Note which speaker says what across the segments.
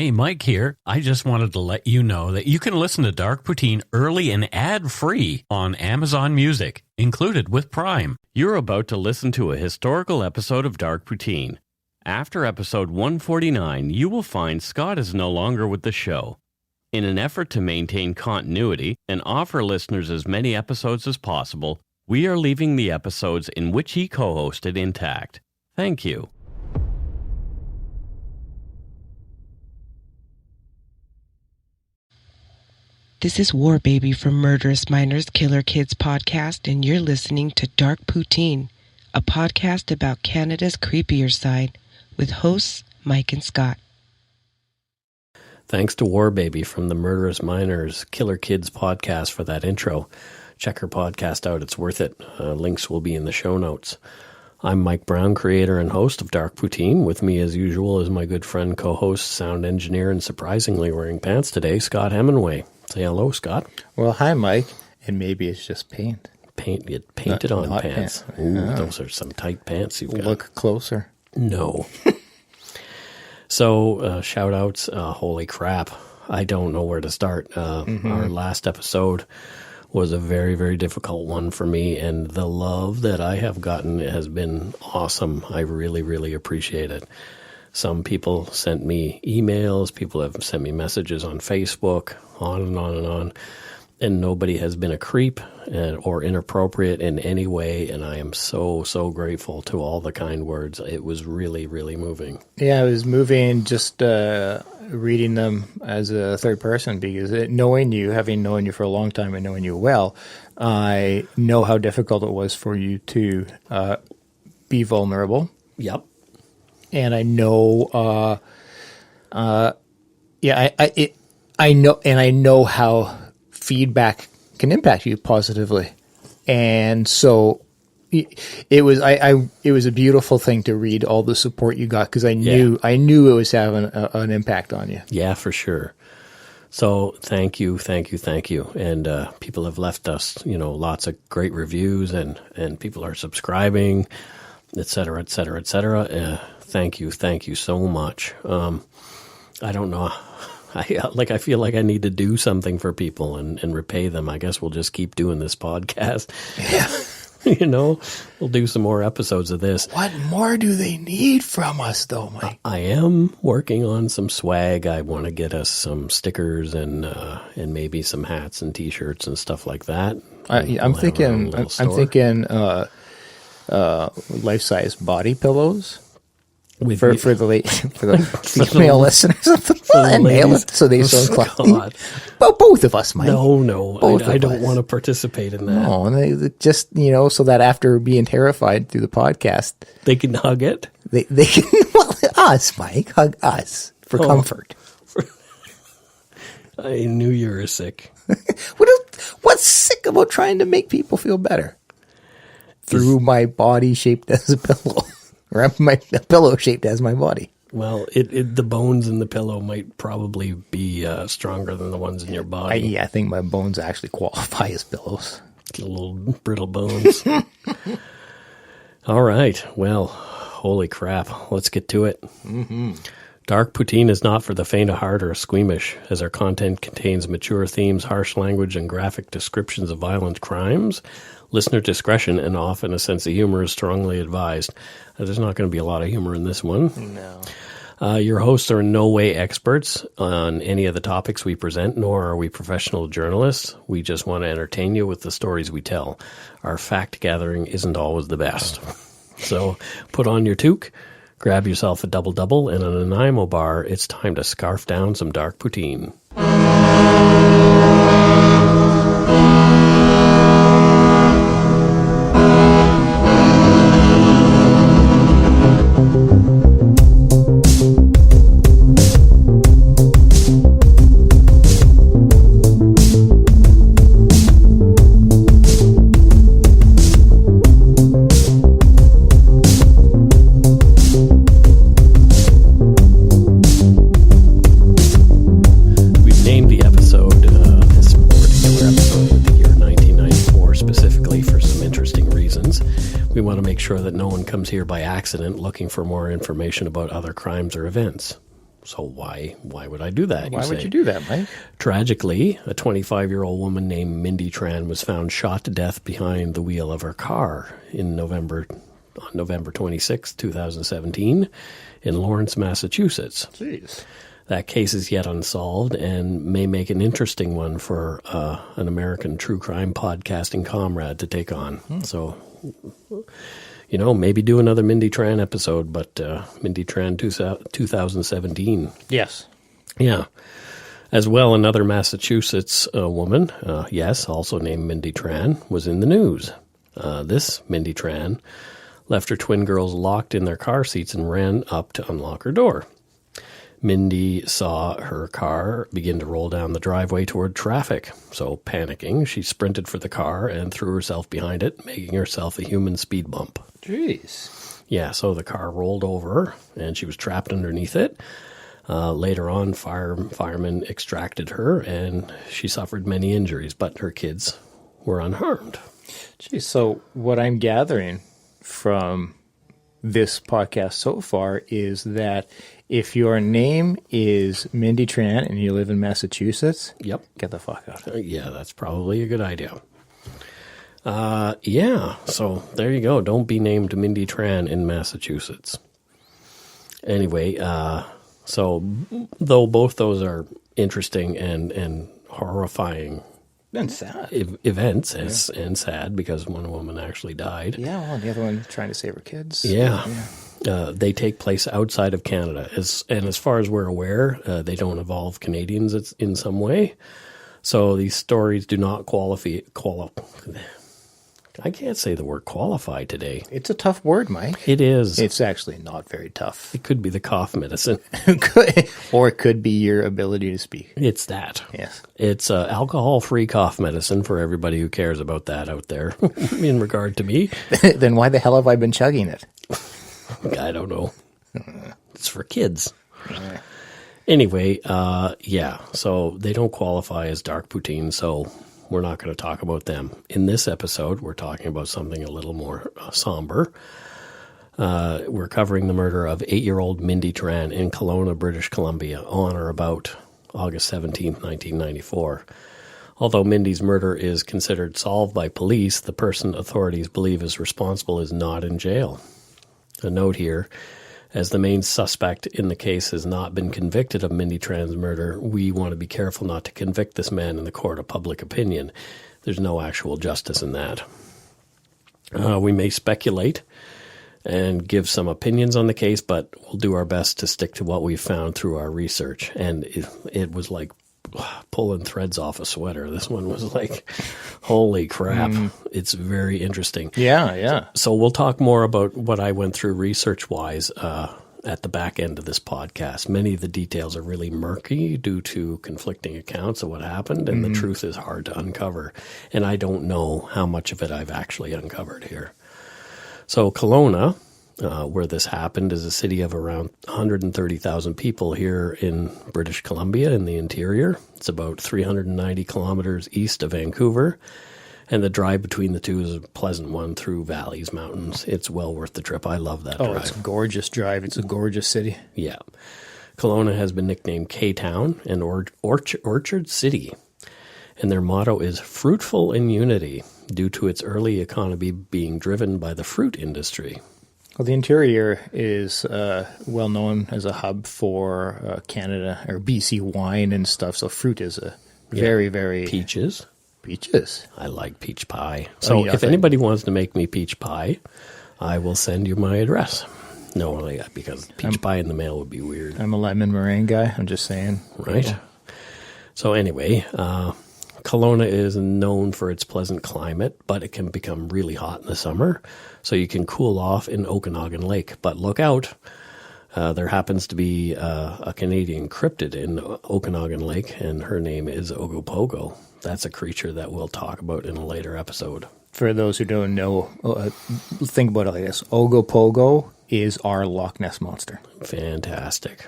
Speaker 1: Hey, Mike here. I just wanted to let you know that you can listen to Dark Poutine early and ad-free on Amazon Music, included with Prime. You're about to listen to a historical episode of Dark Poutine. After episode 149, you will find Scott is no longer with the show. In an effort to maintain continuity and offer listeners as many episodes as possible, we are leaving the episodes in which he co-hosted intact. Thank you.
Speaker 2: This is War Baby from Murderous Minors Killer Kids podcast, and you're listening to Dark Poutine, a podcast about Canada's creepier side, with hosts Mike and Scott.
Speaker 1: Thanks to War Baby from the Murderous Minors Killer Kids podcast for that intro. Check her podcast out. It's worth it. Links will be in the show notes. I'm Mike Brown, creator and host of Dark Poutine. With me, as usual, is my good friend, co-host, sound engineer, and surprisingly wearing pants today, Scott Hemingway. Say hello, Scott.
Speaker 3: Well, hi, Mike. And maybe it's just paint.
Speaker 1: Get painted on pants. Ooh, those are some tight pants you've got.
Speaker 3: Look closer.
Speaker 1: No. So, shout-outs. Holy crap. I don't know where to start. Our last episode was a very, very difficult one for me, and the love that I have gotten has been awesome. I really, really appreciate it. Some people sent me emails, people have sent me messages on Facebook, on and on and on, and nobody has been a creep or inappropriate in any way, and I am so, so grateful to all the kind words. It was really, really moving.
Speaker 3: Yeah, it was moving just reading them as a third person, because knowing you, having known you for a long time and knowing you well, I know how difficult it was for you to be vulnerable.
Speaker 1: Yep.
Speaker 3: And I know, I know how feedback can impact you positively, and so it was a beautiful thing to read all the support you got, because I knew it was having an impact on you.
Speaker 1: Yeah, for sure. So thank you. And people have left us, lots of great reviews, and people are subscribing, et cetera, et cetera, et cetera. Thank you so much. I don't know. I feel like I need to do something for people and repay them. I guess we'll just keep doing this podcast.
Speaker 3: Yeah.
Speaker 1: We'll do some more episodes of this.
Speaker 3: What more do they need from us, though, Mike?
Speaker 1: I am working on some swag. I want to get us some stickers and maybe some hats and T-shirts and stuff like that.
Speaker 3: I'm thinking life-size body pillows. For the female listeners of the and male, so they don't but both of us, Mike.
Speaker 1: No, I don't want to participate in that.
Speaker 3: No, and they just so that after being terrified through the podcast,
Speaker 1: they can hug it.
Speaker 3: They can us, Mike, hug us for comfort.
Speaker 1: I knew you were sick.
Speaker 3: What's sick about trying to make people feel better through my body shaped as a pillow? Or my pillow shaped as my body.
Speaker 1: Well, the bones in the pillow might probably be stronger than the ones in your body.
Speaker 3: I think my bones actually qualify as pillows.
Speaker 1: Little brittle bones. All right. Well, holy crap. Let's get to it.
Speaker 3: Mm-hmm.
Speaker 1: Dark Poutine is not for the faint of heart or squeamish, as our content contains mature themes, harsh language, and graphic descriptions of violent crimes. Listener discretion and often a sense of humor is strongly advised. There's not going to be a lot of humor in this one.
Speaker 3: No.
Speaker 1: Your hosts are in no way experts on any of the topics we present, nor are we professional journalists. We just want to entertain you with the stories we tell. Our fact gathering isn't always the best. So put on your toque, grab yourself a double-double, and an Nanaimo bar. It's time to scarf down some Dark Poutine. Sure that no one comes here by accident looking for more information about other crimes or events. So why would I do that?
Speaker 3: Why would you do that, Mike?
Speaker 1: Tragically, a 25-year-old woman named Mindy Tran was found shot to death behind the wheel of her car on November 26, 2017, in Lawrence, Massachusetts.
Speaker 3: Jeez.
Speaker 1: That case is yet unsolved and may make an interesting one for an American true crime podcasting comrade to take on. So, maybe do another Mindy Tran episode, but Mindy Tran 2017.
Speaker 3: Yes.
Speaker 1: Yeah. As well, another Massachusetts woman, also named Mindy Tran, was in the news. This Mindy Tran left her twin girls locked in their car seats and ran up to unlock her door. Mindy saw her car begin to roll down the driveway toward traffic. So, panicking, she sprinted for the car and threw herself behind it, making herself a human speed bump.
Speaker 3: Jeez.
Speaker 1: Yeah, so the car rolled over, and she was trapped underneath it. Later on, firemen extracted her, and she suffered many injuries, but her kids were unharmed.
Speaker 3: Geez, so what I'm gathering from this podcast so far is that if your name is Mindy Tran and you live in Massachusetts,
Speaker 1: Yep.
Speaker 3: Get the fuck out.
Speaker 1: Yeah, that's probably a good idea. So there you go. Don't be named Mindy Tran in Massachusetts. Anyway, so though both those are interesting and horrifying
Speaker 3: And sad.
Speaker 1: events and sad because one woman actually died.
Speaker 3: Yeah, well, the other one trying to save her kids.
Speaker 1: Yeah. They take place outside of Canada. As far as we're aware, they don't involve Canadians in some way. So these stories do not qualify. I can't say the word qualify today.
Speaker 3: It's a tough word, Mike.
Speaker 1: It is.
Speaker 3: It's actually not very tough.
Speaker 1: It could be the cough medicine.
Speaker 3: Or it could be your ability to speak.
Speaker 1: It's that.
Speaker 3: Yes.
Speaker 1: It's alcohol-free cough medicine for everybody who cares about that out there in regard to me.
Speaker 3: Then why the hell have I been chugging it?
Speaker 1: I don't know. It's for kids. Anyway, so they don't qualify as dark poutine, so we're not going to talk about them. In this episode, we're talking about something a little more somber. We're covering the murder of 8-year-old Mindy Tran in Kelowna, British Columbia, on or about August 17, 1994. Although Mindy's murder is considered solved by police, the person authorities believe is responsible is not in jail. A note here, as the main suspect in the case has not been convicted of Mindy Tran's murder, we want to be careful not to convict this man in the court of public opinion. There's no actual justice in that. We may speculate and give some opinions on the case, but we'll do our best to stick to what we've found through our research. And it was like pulling threads off a sweater. This one was like, holy crap. It's very interesting.
Speaker 3: Yeah.
Speaker 1: So we'll talk more about what I went through research-wise at the back end of this podcast. Many of the details are really murky due to conflicting accounts of what happened, and the truth is hard to uncover. And I don't know how much of it I've actually uncovered here. So Kelowna, where this happened, is a city of around 130,000 people here in British Columbia in the interior. It's about 390 kilometers east of Vancouver, and the drive between the two is a pleasant one through valleys, mountains. It's well worth the trip. I love that drive.
Speaker 3: Oh, it's a gorgeous drive. It's a gorgeous city.
Speaker 1: Yeah. Kelowna has been nicknamed K-Town and Orchard City, and their motto is fruitful in unity due to its early economy being driven by the fruit industry.
Speaker 3: Well, the interior is well known as a hub for Canada or BC wine and stuff. So fruit is a very, very...
Speaker 1: Peaches.
Speaker 3: Peaches.
Speaker 1: I like peach pie. So if anybody wants to make me peach pie, I will send you my address. No, because peach pie in the mail would be weird.
Speaker 3: I'm a lemon meringue guy. I'm just saying.
Speaker 1: Right.
Speaker 3: Yeah.
Speaker 1: So anyway, Kelowna is known for its pleasant climate, but it can become really hot in the summer. So you can cool off in Okanagan Lake. But look out. There happens to be a Canadian cryptid in Okanagan Lake, and her name is Ogopogo. That's a creature that we'll talk about in a later episode.
Speaker 3: For those who don't know, think about it like this. Ogopogo is our Loch Ness Monster.
Speaker 1: Fantastic.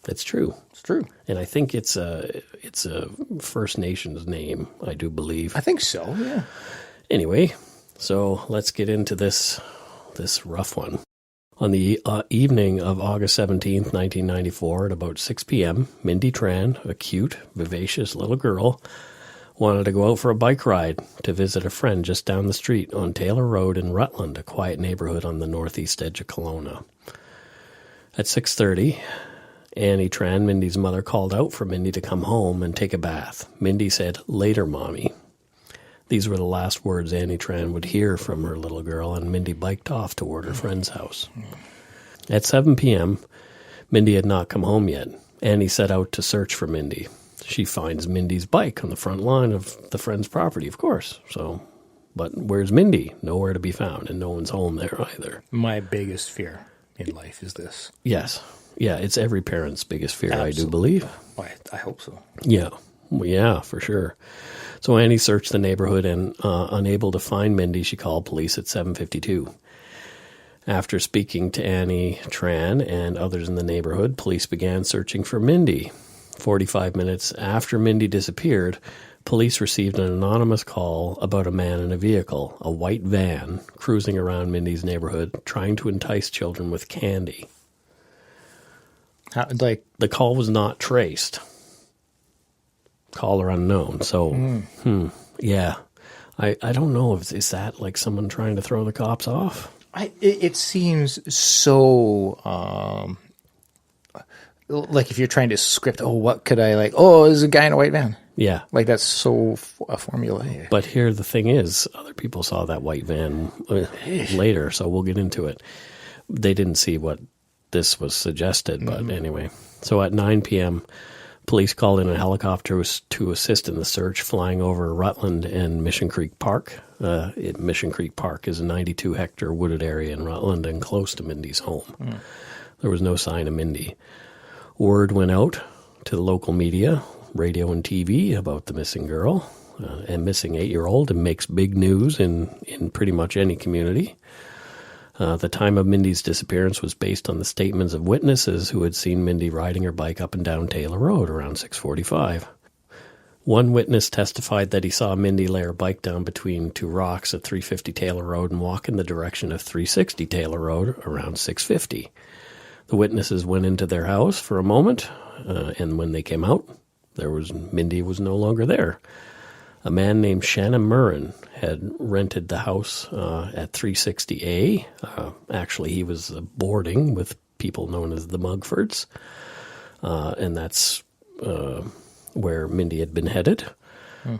Speaker 1: It's true.
Speaker 3: It's true.
Speaker 1: And I think it's a First Nations name, I do believe.
Speaker 3: I think so, yeah.
Speaker 1: Anyway, so let's get into this rough one. On the evening of August 17th, 1994, at about 6 p.m., Mindy Tran, a cute, vivacious little girl, wanted to go out for a bike ride to visit a friend just down the street on Taylor Road in Rutland, a quiet neighborhood on the northeast edge of Kelowna. At 6:30, Annie Tran, Mindy's mother, called out for Mindy to come home and take a bath. Mindy said, "Later, Mommy." These were the last words Annie Tran would hear from her little girl, and Mindy biked off toward her friend's house. At 7 p.m., Mindy had not come home yet. Annie set out to search for Mindy. She finds Mindy's bike on the front lawn of the friend's property, of course. But where's Mindy? Nowhere to be found, and no one's home there either.
Speaker 3: My biggest fear in life is this.
Speaker 1: Yes. Yeah, it's every parent's biggest fear,
Speaker 3: Absolutely.
Speaker 1: I do believe.
Speaker 3: I hope so.
Speaker 1: Yeah. Well, yeah, for sure. So Annie searched the neighborhood and, unable to find Mindy, she called police at 7:52. After speaking to Annie Tran and others in the neighborhood, police began searching for Mindy. 45 minutes after Mindy disappeared, police received an anonymous call about a man in a vehicle, a white van, cruising around Mindy's neighborhood, trying to entice children with candy. The call was not traced. Caller unknown. So, yeah. I don't know. Is that like someone trying to throw the cops off?
Speaker 3: It seems so, like if you're trying to script, what could I like? Oh, there's a guy in a white van.
Speaker 1: Yeah.
Speaker 3: Like that's so formulaic.
Speaker 1: But here the thing is, other people saw that white van later, so we'll get into it. They didn't see what this was suggested, but anyway. So at 9 p.m., police called in a helicopter to assist in the search, flying over Rutland and Mission Creek Park. Mission Creek Park is a 92-hectare wooded area in Rutland and close to Mindy's home. There was no sign of Mindy. Word went out to the local media, radio and TV, about the missing girl and missing 8-year-old, and makes big news in pretty much any community. The time of Mindy's disappearance was based on the statements of witnesses who had seen Mindy riding her bike up and down Taylor Road around 6:45. One witness testified that he saw Mindy lay her bike down between two rocks at 350 Taylor Road and walk in the direction of 360 Taylor Road around 6:50. The witnesses went into their house for a moment, and when they came out, Mindy was no longer there. A man named Shannon Murren had rented the house at 360A. Actually, he was boarding with people known as the Mugfords, and that's where Mindy had been headed.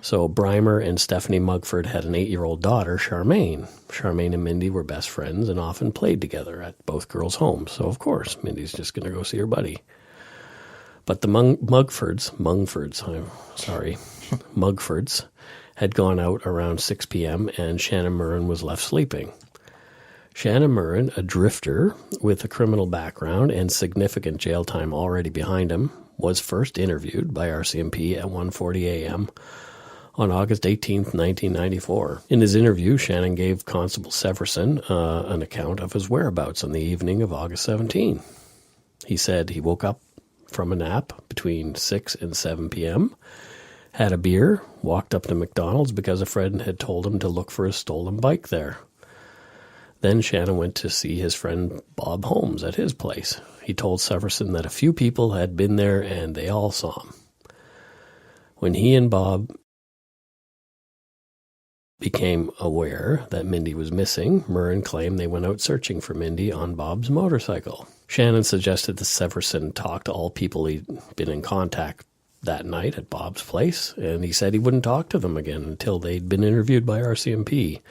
Speaker 1: So Brymer and Stephanie Mugford had an 8-year-old daughter, Charmaine. Charmaine and Mindy were best friends and often played together at both girls' homes. So, of course, Mindy's just going to go see her buddy. But the Mugfords had gone out around 6 p.m., and Shannon Murren was left sleeping. Shannon Murren, a drifter with a criminal background and significant jail time already behind him, was first interviewed by RCMP at 1:40 a.m. on August 18th, 1994. In his interview, Shannon gave Constable Severson an account of his whereabouts on the evening of August 17. He said he woke up from a nap between 6 and 7 p.m., had a beer, walked up to McDonald's because a friend had told him to look for his stolen bike there. Then Shannon went to see his friend Bob Holmes at his place. He told Severson that a few people had been there and they all saw him. When he and Bob became aware that Mindy was missing, Murren claimed they went out searching for Mindy on Bob's motorcycle. Shannon suggested that Severson talk to all people he'd been in contact that night at Bob's place, and he said he wouldn't talk to them again until they'd been interviewed by RCMP.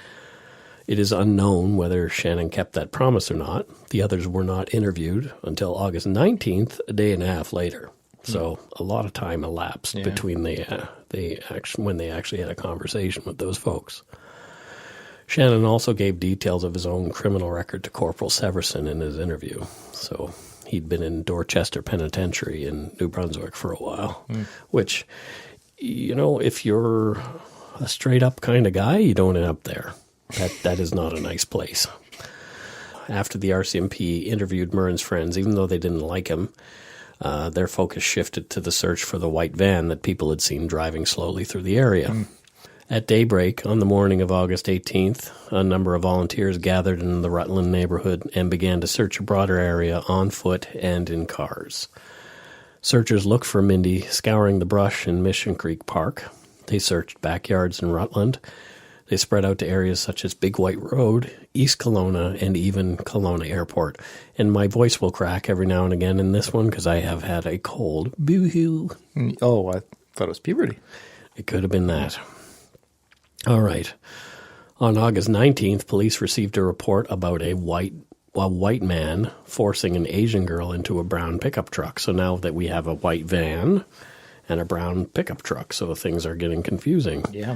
Speaker 1: It is unknown whether Shannon kept that promise or not. The others were not interviewed until August 19th, a day and a half later. So a lot of time elapsed between when they actually had a conversation with those folks. Shannon also gave details of his own criminal record to Corporal Severson in his interview. So he'd been in Dorchester Penitentiary in New Brunswick for a while, which, if you're a straight-up kind of guy, you don't end up there. That is not a nice place. After the RCMP interviewed Murren's friends, even though they didn't like him, their focus shifted to the search for the white van that people had seen driving slowly through the area. At daybreak on the morning of August 18th, a number of volunteers gathered in the Rutland neighborhood and began to search a broader area on foot and in cars. Searchers looked for Mindy scouring the brush in Mission Creek Park. They searched backyards in Rutland. They spread out to areas such as Big White Road, East Kelowna, and even Kelowna Airport. And my voice will crack every now and again in this one because I have had a cold. Boo-hoo.
Speaker 3: Oh, I thought it was puberty.
Speaker 1: It could have been that. All right. On August 19th, police received a report about a white man forcing an Asian girl into a brown pickup truck. So now that we have a white van and a brown pickup truck, so things are getting confusing.
Speaker 3: Yeah.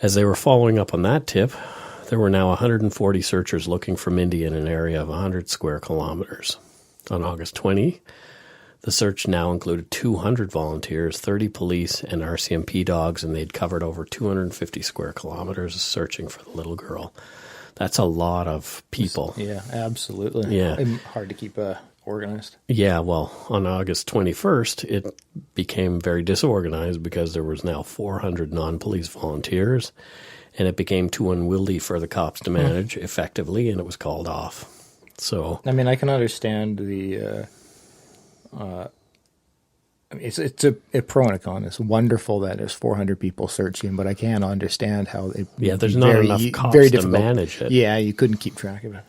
Speaker 1: As they were following up on that tip, there were now 140 searchers looking for Mindy in an area of 100 square kilometers. On August 20, the search now included 200 volunteers, 30 police, and RCMP dogs, and they'd covered over 250 square kilometers searching for the little girl. That's a lot of people.
Speaker 3: Yeah, absolutely.
Speaker 1: Yeah.
Speaker 3: Hard to keep organized.
Speaker 1: Yeah, well, on August 21st, it became very disorganized because there was now 400 non-police volunteers, and it became too unwieldy for the cops to manage effectively, and it was called off. So,
Speaker 3: I mean, I can understand the... it's a pro and a con. It's wonderful that there's 400 people searching, but I can't understand how it.
Speaker 1: Yeah, there's not enough cops to manage it.
Speaker 3: Yeah, you couldn't keep track of it.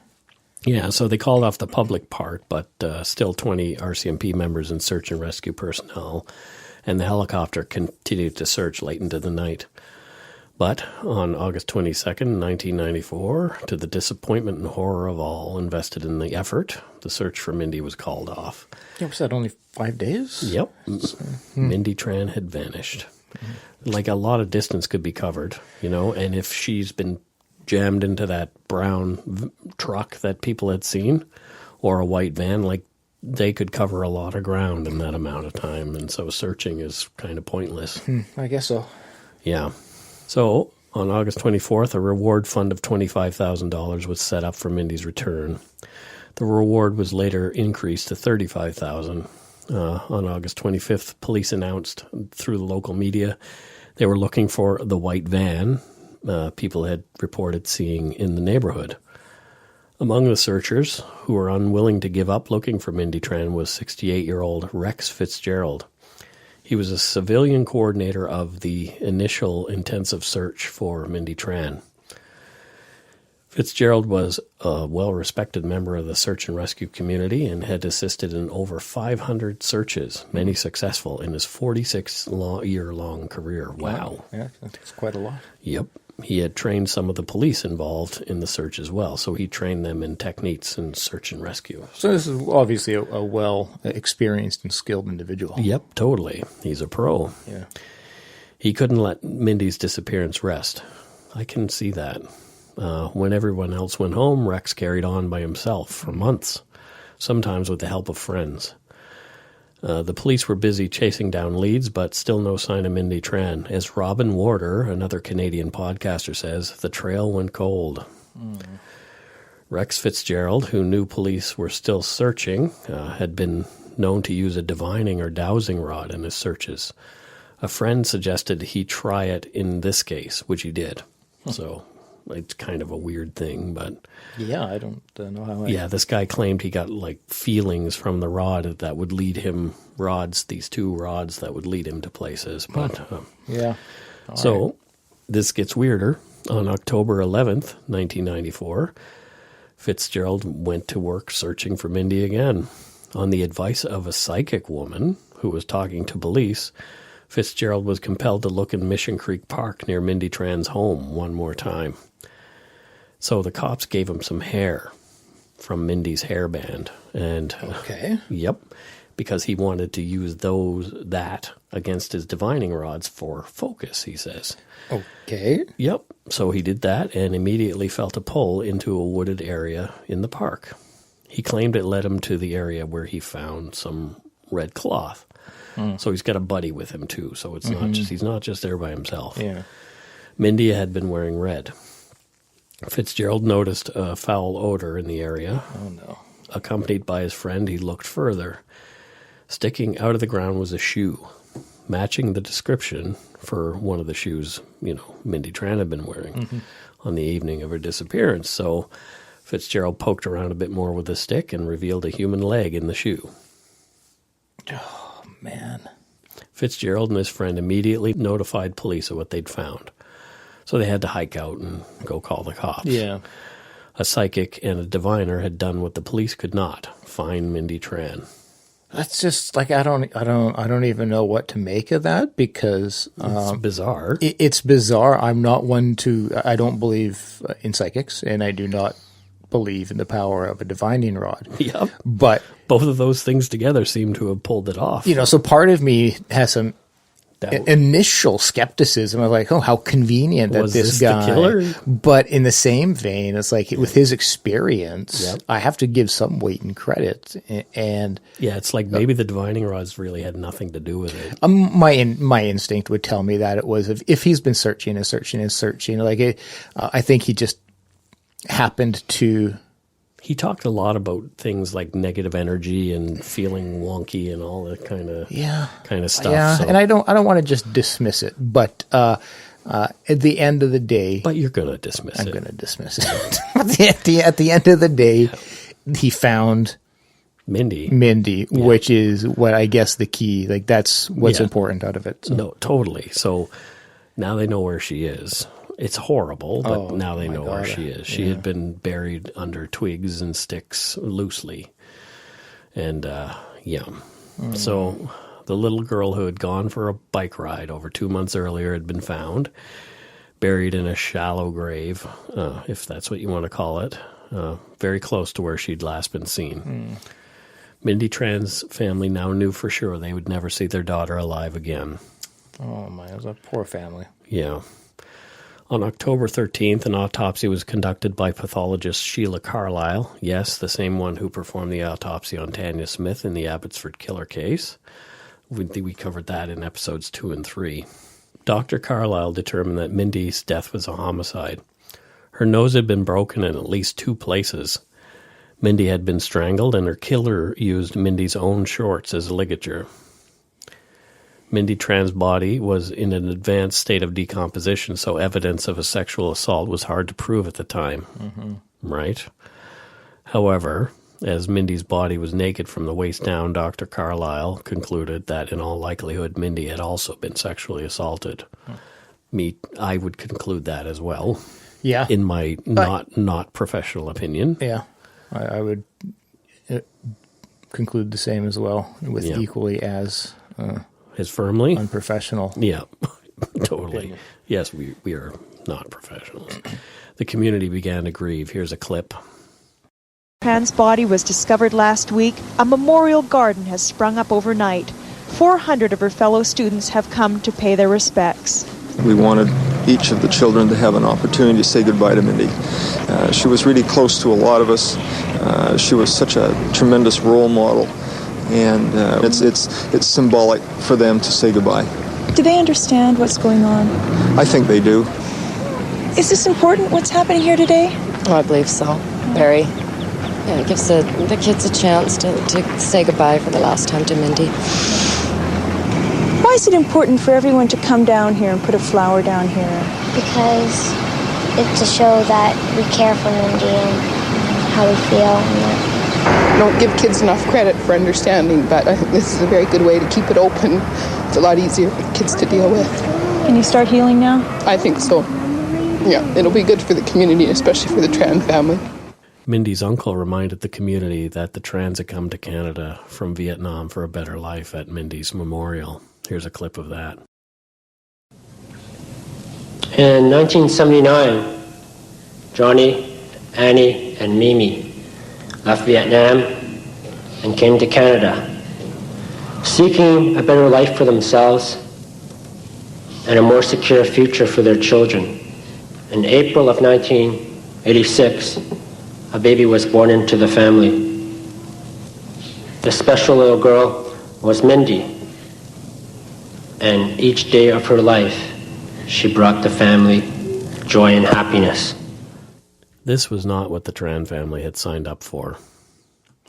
Speaker 1: Yeah, so they called off the public part, but still 20 RCMP members and search and rescue personnel, and the helicopter continued to search late into the night. But on August 22nd, 1994, to the disappointment and horror of all invested in the effort, the search for Mindy was called off.
Speaker 3: Yeah, was that only 5 days?
Speaker 1: Yep. Mindy Tran had vanished. Like a lot of distance could be covered, and if she's been jammed into that brown truck that people had seen, or a white van, like they could cover a lot of ground in that amount of time, and so searching is kind of pointless.
Speaker 3: I guess so.
Speaker 1: Yeah. So, on August 24th, a reward fund of $25,000 was set up for Mindy's return. The reward was later increased to $35,000. On August 25th, police announced through the local media they were looking for the white van people had reported seeing in the neighborhood. Among the searchers who were unwilling to give up looking for Mindy Tran was 68-year-old Rex Fitzgerald. He was a civilian coordinator of the initial intensive search for Mindy Tran. Fitzgerald was a well-respected member of the search and rescue community and had assisted in over 500 searches, many successful, in his 46-year-long career. Wow.
Speaker 3: Yeah, that's quite a lot.
Speaker 1: Yep. He had trained some of the police involved in the search as well, so he trained them in techniques in search and rescue.
Speaker 3: So this is obviously a well-experienced and skilled individual.
Speaker 1: Yep, totally. He's a pro.
Speaker 3: Yeah.
Speaker 1: He couldn't let Mindy's disappearance rest. I can see that. When everyone else went home, Rex carried on by himself for months, sometimes with the help of friends. The police were busy chasing down leads, but still no sign of Mindy Tran. As Robin Warder, another Canadian podcaster, says, the trail went cold. Rex Fitzgerald, who knew police were still searching, had been known to use a divining or dowsing rod in his searches. A friend suggested he try it in this case, which he did. So it's kind of a weird thing, but...
Speaker 3: Yeah, I don't know how...
Speaker 1: Yeah, this guy claimed he got, feelings from the rod that would lead him... these two rods that would lead him to places, but...
Speaker 3: yeah.
Speaker 1: So, this gets weirder. On October 11th, 1994, Fitzgerald went to work searching for Mindy again. On the advice of a psychic woman who was talking to police, Fitzgerald was compelled to look in Mission Creek Park near Mindy Tran's home one more time. So the cops gave him some hair from Mindy's hairband. And,
Speaker 3: okay.
Speaker 1: Yep, because he wanted to use that against his divining rods for focus, he says.
Speaker 3: Okay.
Speaker 1: Yep, so he did that and immediately felt a pull into a wooded area in the park. He claimed it led him to the area where he found some red cloth. So he's got a buddy with him too, so it's not just he's not just there by himself.
Speaker 3: Yeah.
Speaker 1: Mindy had been wearing red. Fitzgerald noticed a foul odor in the area.
Speaker 3: Oh, no.
Speaker 1: Accompanied by his friend, he looked further. Sticking out of the ground was a shoe. matching the description for one of the shoes, Mindy Tran had been wearing on the evening of her disappearance. So Fitzgerald poked around a bit more with a stick and revealed a human leg in the shoe.
Speaker 3: Oh, man.
Speaker 1: Fitzgerald and his friend immediately notified police of what they'd found. So they had to hike out and go call the cops.
Speaker 3: Yeah.
Speaker 1: A psychic and a diviner had done what the police could not, find Mindy Tran.
Speaker 3: That's just like I don't even know what to make of that, because
Speaker 1: It's bizarre.
Speaker 3: It's bizarre. I'm not one to. I don't believe in psychics, and I do not believe in the power of a divining rod.
Speaker 1: Yep.
Speaker 3: But
Speaker 1: both of those things together seem to have pulled it off.
Speaker 3: So part of me has some initial skepticism of like, oh, how convenient that this guy.
Speaker 1: The killer?
Speaker 3: But in the same vein, it's like with his experience,
Speaker 1: Yep.
Speaker 3: I have to give some weight and credit. And
Speaker 1: Yeah, it's like maybe the divining rods really had nothing to do with it.
Speaker 3: my instinct would tell me that it was if he's been searching, like I think he just happened to.
Speaker 1: He talked a lot about things like negative energy and feeling wonky and all that kind of stuff.
Speaker 3: Yeah,
Speaker 1: so.
Speaker 3: and I don't want to just dismiss it, but at the end of the day,
Speaker 1: But you're going to dismiss it.
Speaker 3: I'm going to dismiss it. At the end of the day, he found
Speaker 1: Mindy,
Speaker 3: which is what I guess the key. Like that's what's important out of it. So.
Speaker 1: No, totally. So now they know where she is. It's horrible, but now they know where she is. She had been buried under twigs and sticks loosely. And, So the little girl who had gone for a bike ride over 2 months earlier had been found, buried in a shallow grave, if that's what you want to call it, very close to where she'd last been seen. Mindy Tran's family now knew for sure they would never see their daughter alive again.
Speaker 3: Oh, my, it was a poor family.
Speaker 1: Yeah. On October 13th, an autopsy was conducted by pathologist Sheila Carlisle. Yes, the same one who performed the autopsy on Tanya Smith in the Abbotsford killer case. We covered that in episodes 2 and 3. Dr. Carlisle determined that Mindy's death was a homicide. Her nose had been broken in at least 2 places. Mindy had been strangled, and her killer used Mindy's own shorts as ligature. Mindy Tran's body was in an advanced state of decomposition, so evidence of a sexual assault was hard to prove at the time. Right? However, as Mindy's body was naked from the waist down, Dr. Carlisle concluded that in all likelihood Mindy had also been sexually assaulted. I would conclude that as well.
Speaker 3: Yeah.
Speaker 1: In my not professional opinion.
Speaker 3: Yeah. I would conclude the same as well, with equally as...
Speaker 1: As firmly?
Speaker 3: Unprofessional.
Speaker 1: Yeah, totally. Yes, we are not professionals. The community began to grieve. Here's a clip.
Speaker 4: Tran's body was discovered last week. A memorial garden has sprung up overnight. 400 of her fellow students have come to pay their respects.
Speaker 5: We wanted each of the children to have an opportunity to say goodbye to Mindy. She was really close to a lot of us. She was such a tremendous role model. And it's symbolic for them to say goodbye.
Speaker 6: Do they understand what's going on?
Speaker 5: I think they do.
Speaker 6: Is this important, what's happening here today?
Speaker 7: Oh, I believe so. Very. Yeah, it gives the kids a chance to say goodbye for the last time to Mindy.
Speaker 6: Why is it important for everyone to come down here and put a flower down here?
Speaker 8: Because it's to show that we care for Mindy and how we feel.
Speaker 9: I don't give kids enough credit for understanding, but I think this is a very good way to keep it open. It's a lot easier for kids to deal with.
Speaker 6: Can you start healing now?
Speaker 9: I think so. Yeah, it'll be good for the community, especially for the Tran family.
Speaker 1: Mindy's uncle reminded the community that the Trans had come to Canada from Vietnam for a better life at Mindy's memorial. Here's a clip of that.
Speaker 10: In 1979, Johnny, Annie, and Mimi left Vietnam and came to Canada, seeking a better life for themselves and a more secure future for their children. In April of 1986, a baby was born into the family. The special little girl was Mindy, and each day of her life, she brought the family joy and happiness.
Speaker 1: This was not what the Tran family had signed up for.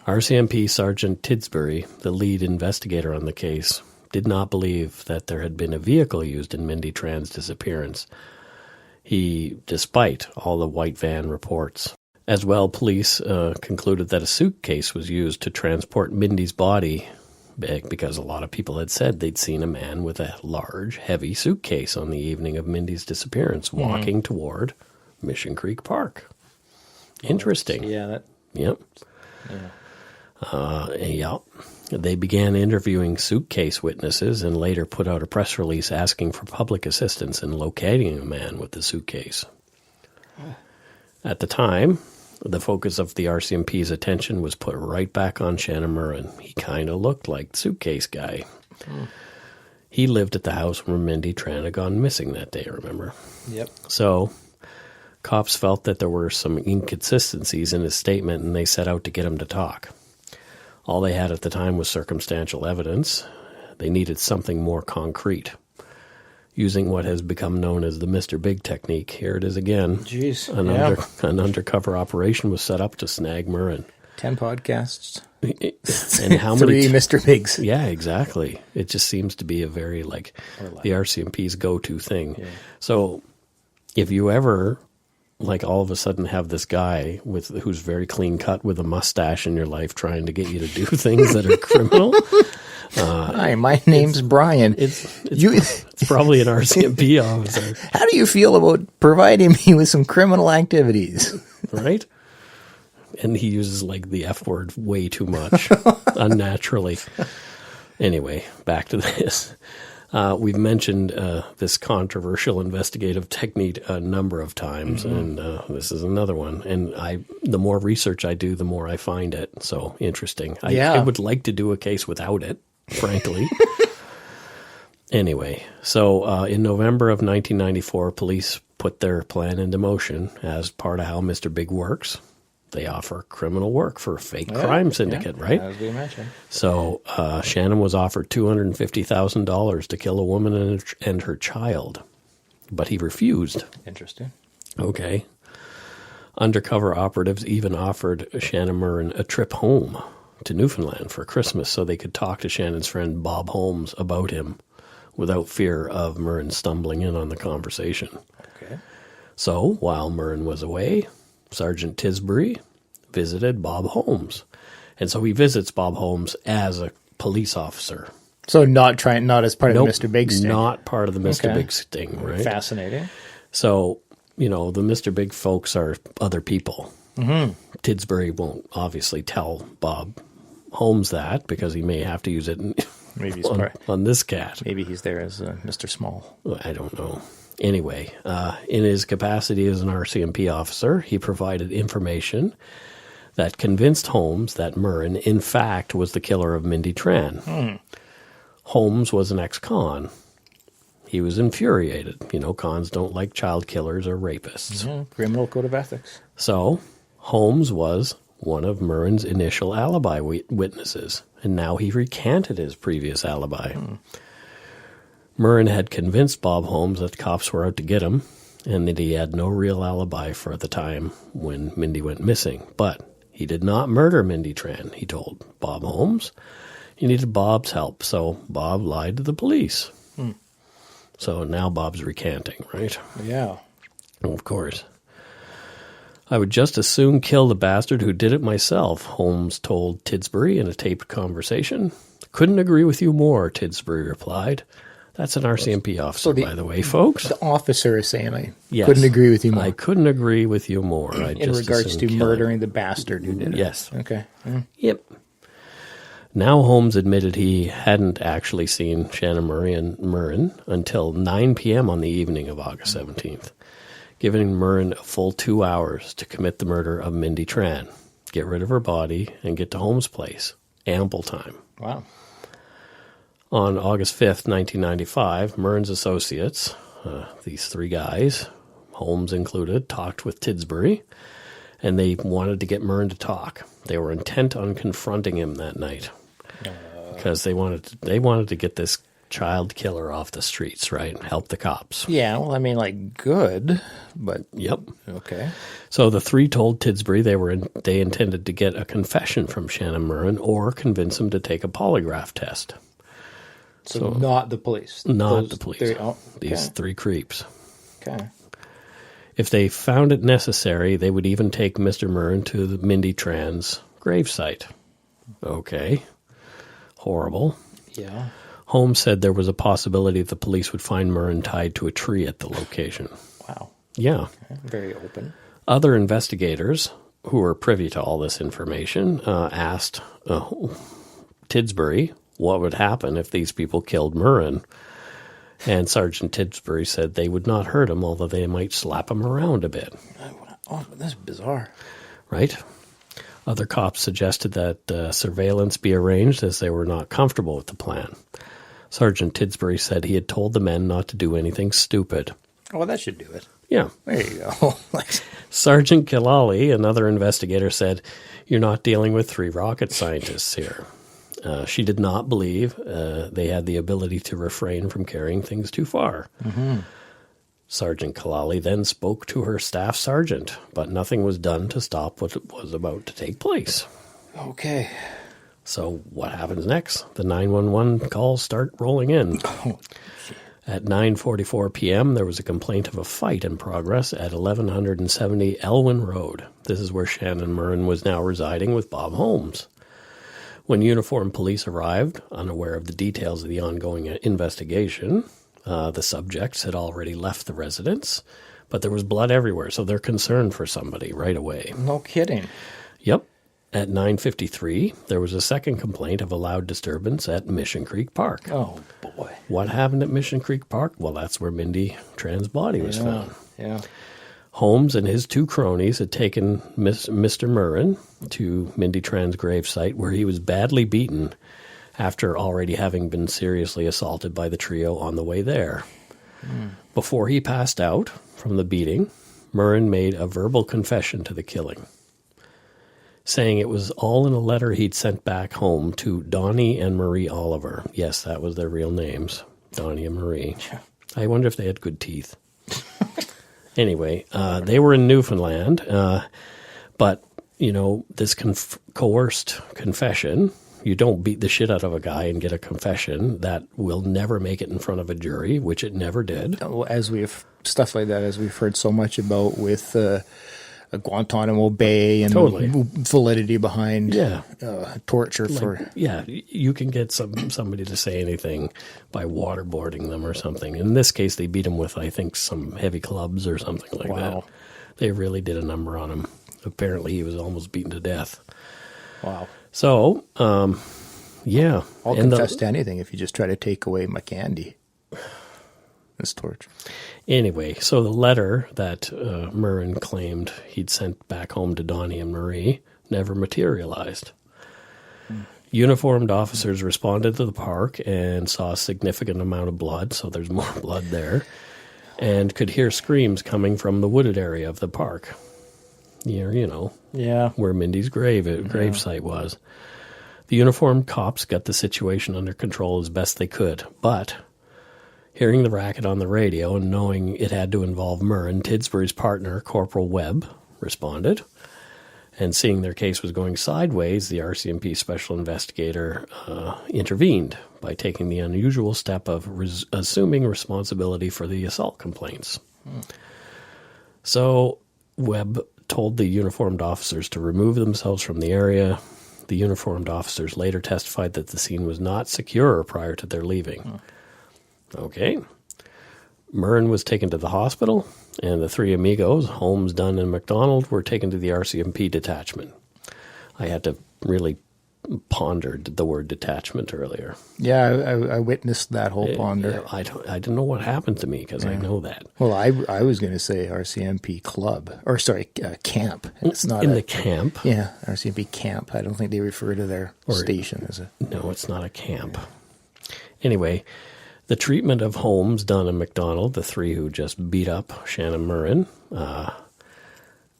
Speaker 1: RCMP Sergeant Tidsbury, the lead investigator on the case, did not believe that there had been a vehicle used in Mindy Tran's disappearance. Despite all the white van reports. As well, police concluded that a suitcase was used to transport Mindy's body, because a lot of people had said they'd seen a man with a large, heavy suitcase on the evening of Mindy's disappearance walking toward Mission Creek Park. Interesting.
Speaker 3: Yeah.
Speaker 1: Yep. Yeah. They began interviewing suitcase witnesses and later put out a press release asking for public assistance in locating a man with the suitcase. At the time, the focus of the RCMP's attention was put right back on Shannon Murren. He kind of looked like the suitcase guy. He lived at the house where Mindy Tran had gone missing that day, remember?
Speaker 3: Yep.
Speaker 1: So, cops felt that there were some inconsistencies in his statement, and they set out to get him to talk. All they had at the time was circumstantial evidence. They needed something more concrete. Using what has become known as the Mr. Big technique, here it is again.
Speaker 3: Jeez.
Speaker 1: An undercover operation was set up to snag Murren.
Speaker 3: 10 podcasts.
Speaker 1: And how many?
Speaker 3: 3 Mr. Bigs.
Speaker 1: Yeah, exactly. It just seems to be a very, the RCMP's go-to thing. Yeah. So if you ever... all of a sudden have this guy who's very clean cut with a mustache in your life trying to get you to do things that are criminal.
Speaker 3: Hi, my name's Brian.
Speaker 1: It's probably an RCMP officer.
Speaker 3: How do you feel about providing me with some criminal activities?
Speaker 1: Right? And he uses the F word way too much, unnaturally. Anyway, back to this. We've mentioned this controversial investigative technique a number of times, and this is another one. And the more research I do, the more I find it. So interesting. I would like to do a case without it, frankly. Anyway, so in November of 1994, police put their plan into motion as part of how Mr. Big works. They offer criminal work for a fake crime syndicate, right?
Speaker 3: As we mentioned.
Speaker 1: So Shannon was offered $250,000 to kill a woman and her child, but he refused.
Speaker 3: Interesting.
Speaker 1: Okay. Undercover operatives even offered Shannon Murren a trip home to Newfoundland for Christmas so they could talk to Shannon's friend Bob Holmes about him without fear of Murren stumbling in on the conversation.
Speaker 3: Okay.
Speaker 1: So while Murren was away, Sergeant Tisbury visited Bob Holmes. And so he visits Bob Holmes as a police officer.
Speaker 3: So not as part of the Mr. Big sting.
Speaker 1: Not part of the Mr. Big sting, right?
Speaker 3: Fascinating.
Speaker 1: So, the Mr. Big folks are other people. Mm-hmm. Tisbury won't obviously tell Bob Holmes that because he may have to use it
Speaker 3: Maybe he's
Speaker 1: on this cat.
Speaker 3: Maybe he's there as Mr. Small.
Speaker 1: I don't know. Anyway, in his capacity as an RCMP officer, he provided information that convinced Holmes that Murren, in fact, was the killer of Mindy Tran. Holmes was an ex-con. He was infuriated. Cons don't like child killers or rapists.
Speaker 3: Yeah, criminal code of ethics.
Speaker 1: So, Holmes was one of Murren's initial alibi witnesses, and now he recanted his previous alibi. Murren had convinced Bob Holmes that the cops were out to get him and that he had no real alibi for the time when Mindy went missing. But he did not murder Mindy Tran, he told Bob Holmes. He needed Bob's help, so Bob lied to the police. So now Bob's recanting, right?
Speaker 3: Yeah.
Speaker 1: Of course. I would just as soon kill the bastard who did it myself, Holmes told Tisbury in a taped conversation. Couldn't agree with you more, Tisbury replied. That's an RCMP officer, by the way, folks.
Speaker 3: The officer is saying, couldn't agree with you more.
Speaker 1: I couldn't agree with you more.
Speaker 3: In regards to murdering the bastard who did it.
Speaker 1: Yes.
Speaker 3: Okay.
Speaker 1: Yep. Now Holmes admitted he hadn't actually seen Shannon Murren until 9 p.m. on the evening of August 17th, giving Murren a full 2 hours to commit the murder of Mindy Tran, get rid of her body, and get to Holmes' place. Ample time.
Speaker 3: Wow.
Speaker 1: On August 5th, 1995, Murren's associates, these 3 guys, Holmes included, talked with Tisbury, and they wanted to get Murren to talk. They were intent on confronting him that night because they wanted to get this child killer off the streets, right? Help the cops.
Speaker 3: Yeah, well, good, but...
Speaker 1: Yep.
Speaker 3: Okay.
Speaker 1: So the 3 told Tisbury they intended to get a confession from Shannon Murren or convince him to take a polygraph test.
Speaker 3: So not the police.
Speaker 1: Not the police. These three creeps. Okay. If they found it necessary, they would even take Mr. Murren to the Mindy Tran's gravesite. Okay. Horrible.
Speaker 3: Yeah.
Speaker 1: Holmes said there was a possibility the police would find Murren tied to a tree at the location.
Speaker 3: Wow.
Speaker 1: Yeah.
Speaker 3: Okay. Very open.
Speaker 1: Other investigators who were privy to all this information asked Tidsbury what would happen if these people killed Murren. And Sergeant Tidsbury said they would not hurt him, although they might slap him around a bit.
Speaker 3: Oh, that's bizarre.
Speaker 1: Right? Other cops suggested that surveillance be arranged as they were not comfortable with the plan. Sergeant Tidsbury said he had told the men not to do anything stupid.
Speaker 3: Oh, well, that should do it.
Speaker 1: Yeah.
Speaker 3: There you go.
Speaker 1: Sergeant Killaley, another investigator, said, "You're not dealing with three rocket scientists here." She did not believe they had the ability to refrain from carrying things too far. Mm-hmm. Sergeant Killaley then spoke to her staff sergeant, but nothing was done to stop what was about to take place.
Speaker 3: Okay.
Speaker 1: So what happens next? The 911 calls start rolling in. At 9:44 p.m., there was a complaint of a fight in progress at 1170 Elwyn Road. This is where Shannon Murren was now residing with Bob Holmes. When uniformed police arrived, unaware of the details of the ongoing investigation, the subjects had already left the residence, but there was blood everywhere, so they're concerned for somebody right away.
Speaker 3: No kidding.
Speaker 1: Yep. At 9:53, there was a second complaint of a loud disturbance at Mission Creek Park.
Speaker 3: Oh, boy.
Speaker 1: What happened at Mission Creek Park? Well, that's where Mindy Tran's body was found.
Speaker 3: Yeah.
Speaker 1: Holmes and his two cronies had taken Mr. Murren to Mindy Tran's gravesite, where he was badly beaten after already having been seriously assaulted by the trio on the way there. Before he passed out from the beating, Murren made a verbal confession to the killing, saying it was all in a letter he'd sent back home to Donnie and Marie Oliver. Yes, that was their real names, Donnie and Marie. I wonder if they had good teeth. Anyway, they were in Newfoundland, but, you know, this coerced confession, you don't beat the shit out of a guy and get a confession that will never make it in front of a jury, which it never did.
Speaker 3: As stuff like that, as we've heard so much about with Guantanamo Bay and validity behind torture for...
Speaker 1: Yeah, you can get somebody to say anything by waterboarding them or something. In this case, they beat him with, I think, some heavy clubs or something like that. They really did a number on him. Apparently, he was almost beaten to death.
Speaker 3: Wow.
Speaker 1: So, yeah.
Speaker 3: I'll confess to anything if you just try to take away my candy. It's torture.
Speaker 1: Anyway, so the letter that Murren claimed he'd sent back home to Donnie and Marie never materialized. Uniformed officers responded to the park and saw a significant amount of blood, so there's more blood there, and could hear screams coming from the wooded area of the park. You know, where Mindy's gravesite was. The uniformed cops got the situation under control as best they could, but hearing the racket on the radio and knowing it had to involve Murren, Tidsbury's partner, Corporal Webb, responded. And seeing their case was going sideways, the RCMP special investigator intervened by taking the unusual step of assuming responsibility for the assault complaints. So Webb told the uniformed officers to remove themselves from the area. The uniformed officers later testified that the scene was not secure prior to their leaving. Okay. Murren was taken to the hospital, and the three amigos, Holmes, Dunn, and MacDonald, were taken to the RCMP detachment. I had to really ponder the word detachment earlier.
Speaker 3: Yeah, I witnessed that whole ponder.
Speaker 1: I didn't know what happened to me because I know that.
Speaker 3: Well, I was going to say RCMP club, or sorry, camp. It's not
Speaker 1: in the camp.
Speaker 3: Yeah, RCMP camp. I don't think they refer to their station as a...
Speaker 1: No, it's not a camp. Anyway, the treatment of Holmes, Dunn, and MacDonald, the three who just beat up Shannon Murren,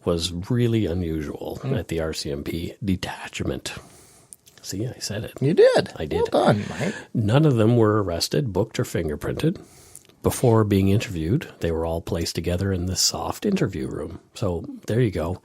Speaker 1: was really unusual at the RCMP detachment. See, I said it.
Speaker 3: You did.
Speaker 1: I did.
Speaker 3: Well done, Mike.
Speaker 1: None of them were arrested, booked, or fingerprinted. Before being interviewed, they were all placed together in the soft interview room. So there you go.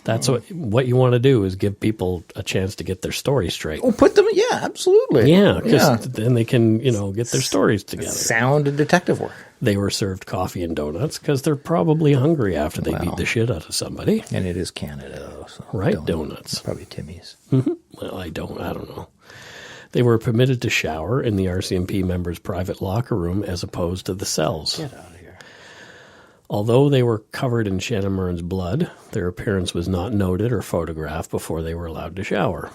Speaker 1: That's what you want to do, is give people a chance to get their story straight.
Speaker 3: Oh, put them, yeah, absolutely.
Speaker 1: Yeah, because then they can, get their stories together.
Speaker 3: Sound and detective work.
Speaker 1: They were served coffee and donuts because they're probably hungry after they beat the shit out of somebody.
Speaker 3: And it is Canada, though. So
Speaker 1: right, donuts.
Speaker 3: Probably Timmy's.
Speaker 1: Mm-hmm. Well, I don't know. They were permitted to shower in the RCMP members' private locker room as opposed to the cells.
Speaker 3: Get out of here.
Speaker 1: Although they were covered in Shannon Murren's blood, their appearance was not noted or photographed before they were allowed to shower.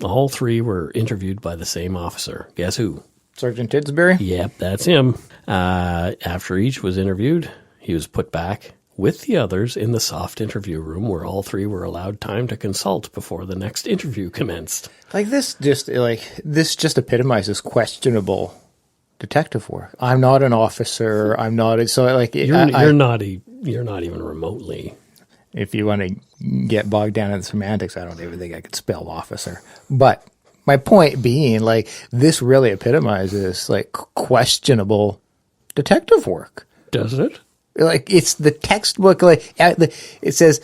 Speaker 1: All three were interviewed by the same officer. Guess who?
Speaker 3: Sergeant Tidsbury?
Speaker 1: Yep, that's him. After each was interviewed, he was put back with the others in the soft interview room where all three were allowed time to consult before the next interview commenced.
Speaker 3: This just epitomizes questionable detective work. I'm not an officer. I'm not. So
Speaker 1: you're not even remotely.
Speaker 3: If you want to get bogged down in the semantics, I don't even think I could spell officer. But my point being, this really epitomizes questionable detective work.
Speaker 1: Does it?
Speaker 3: It's the textbook. It says,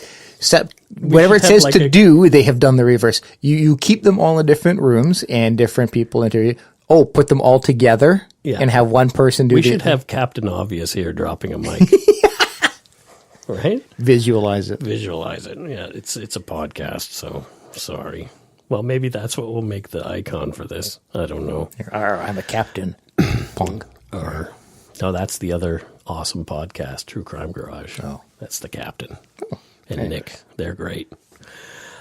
Speaker 3: whatever it says to do, they have done the reverse. You keep them all in different rooms and different people interview. Oh, put them all together and have one person do.
Speaker 1: We should have Captain Obvious here dropping a mic. Right?
Speaker 3: Visualize it.
Speaker 1: Yeah, it's a podcast, so sorry. Well, maybe that's what will make the icon for this. I don't know.
Speaker 3: I'm a captain. Punk.
Speaker 1: No, that's the other awesome podcast, True Crime Garage.
Speaker 3: Oh.
Speaker 1: That's the captain. And Nick. They're great.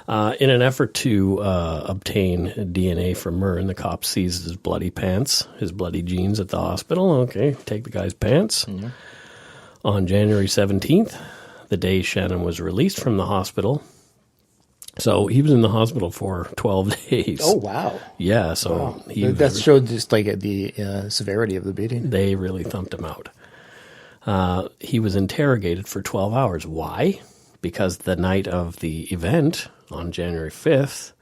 Speaker 1: In an effort to obtain DNA from Murren, the cops seized his bloody pants, his bloody jeans at the hospital. Okay, take the guy's pants. Mm-hmm. On January 17th, the day Shannon was released from the hospital. So he was in the hospital for 12 days.
Speaker 3: Oh, wow.
Speaker 1: Yeah, so
Speaker 3: that showed just the severity of the beating.
Speaker 1: They really thumped him out. He was interrogated for 12 hours. Why? Because the night of the event on January 5th,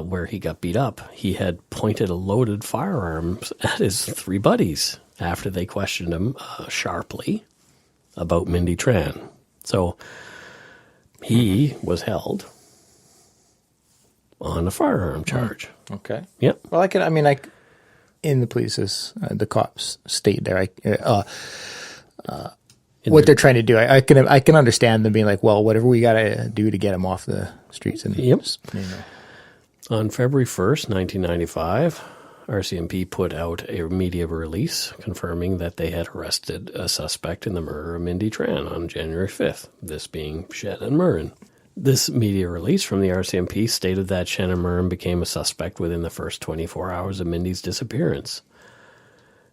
Speaker 1: where he got beat up, he had pointed a loaded firearm at his three buddies after they questioned him sharply about Mindy Tran. So he was held on a firearm charge.
Speaker 3: Okay.
Speaker 1: Yep.
Speaker 3: Well, in the police's, the cops state there, what they're trying to do, I can understand them being like, well, whatever we got to do to get him off the streets. And
Speaker 1: On February 1st, 1995, RCMP put out a media release confirming that they had arrested a suspect in the murder of Mindy Tran on January 5th, this being Shannon Murren. This media release from the RCMP stated that Shannon Murren became a suspect within the first 24 hours of Mindy's disappearance.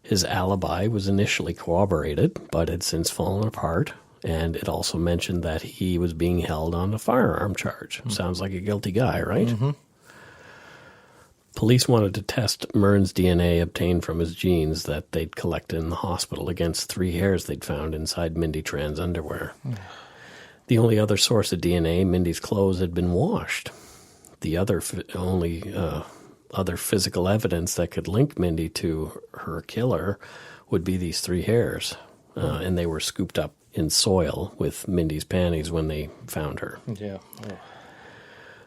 Speaker 1: His alibi was initially corroborated, but had since fallen apart, and it also mentioned that he was being held on a firearm charge. Mm-hmm. Sounds like a guilty guy, right? Mm-hmm. Police wanted to test Murren's DNA obtained from his jeans that they'd collected in the hospital against 3 hairs they'd found inside Mindy Tran's underwear. The only other source of DNA, Mindy's clothes, had been washed. The only other physical evidence that could link Mindy to her killer would be these 3 hairs, and they were scooped up in soil with Mindy's panties when they found her.
Speaker 3: Yeah. Oh.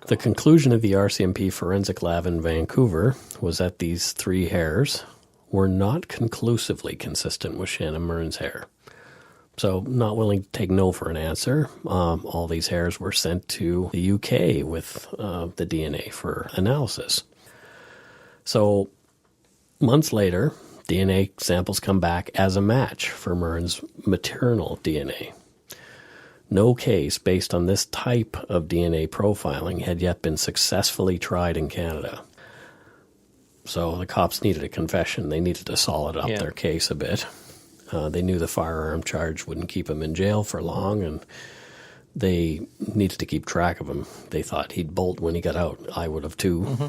Speaker 1: The conclusion of the RCMP forensic lab in Vancouver was that these 3 hairs were not conclusively consistent with Shannon Murren's hair. So, not willing to take no for an answer, all these hairs were sent to the UK with the DNA for analysis. So, months later, DNA samples come back as a match for Murren's maternal DNA. No case based on this type of DNA profiling had yet been successfully tried in Canada. So the cops needed a confession. They needed to solid up their case a bit. They knew the firearm charge wouldn't keep him in jail for long, and they needed to keep track of him. They thought he'd bolt when he got out. I would have too. Mm-hmm.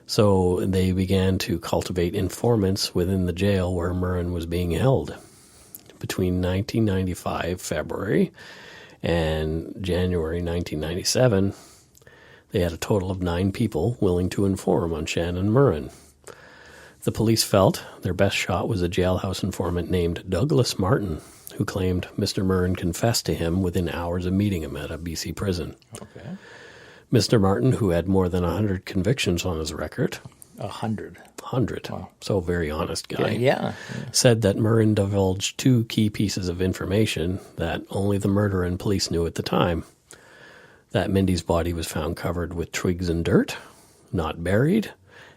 Speaker 1: So they began to cultivate informants within the jail where Murren was being held. Between 1995 February and January 1997, they had a total of 9 people willing to inform on Shannon Murren. The police felt their best shot was a jailhouse informant named Douglas Martin, who claimed Mr. Murren confessed to him within hours of meeting him at a BC prison.
Speaker 3: Okay.
Speaker 1: Mr. Martin, who had more than 100 convictions on his record.
Speaker 3: 100.
Speaker 1: 100.
Speaker 3: Wow.
Speaker 1: So very honest guy.
Speaker 3: Yeah.
Speaker 1: Said that Murren divulged two key pieces of information that only the murderer and police knew at the time. That Mindy's body was found covered with twigs and dirt, not buried,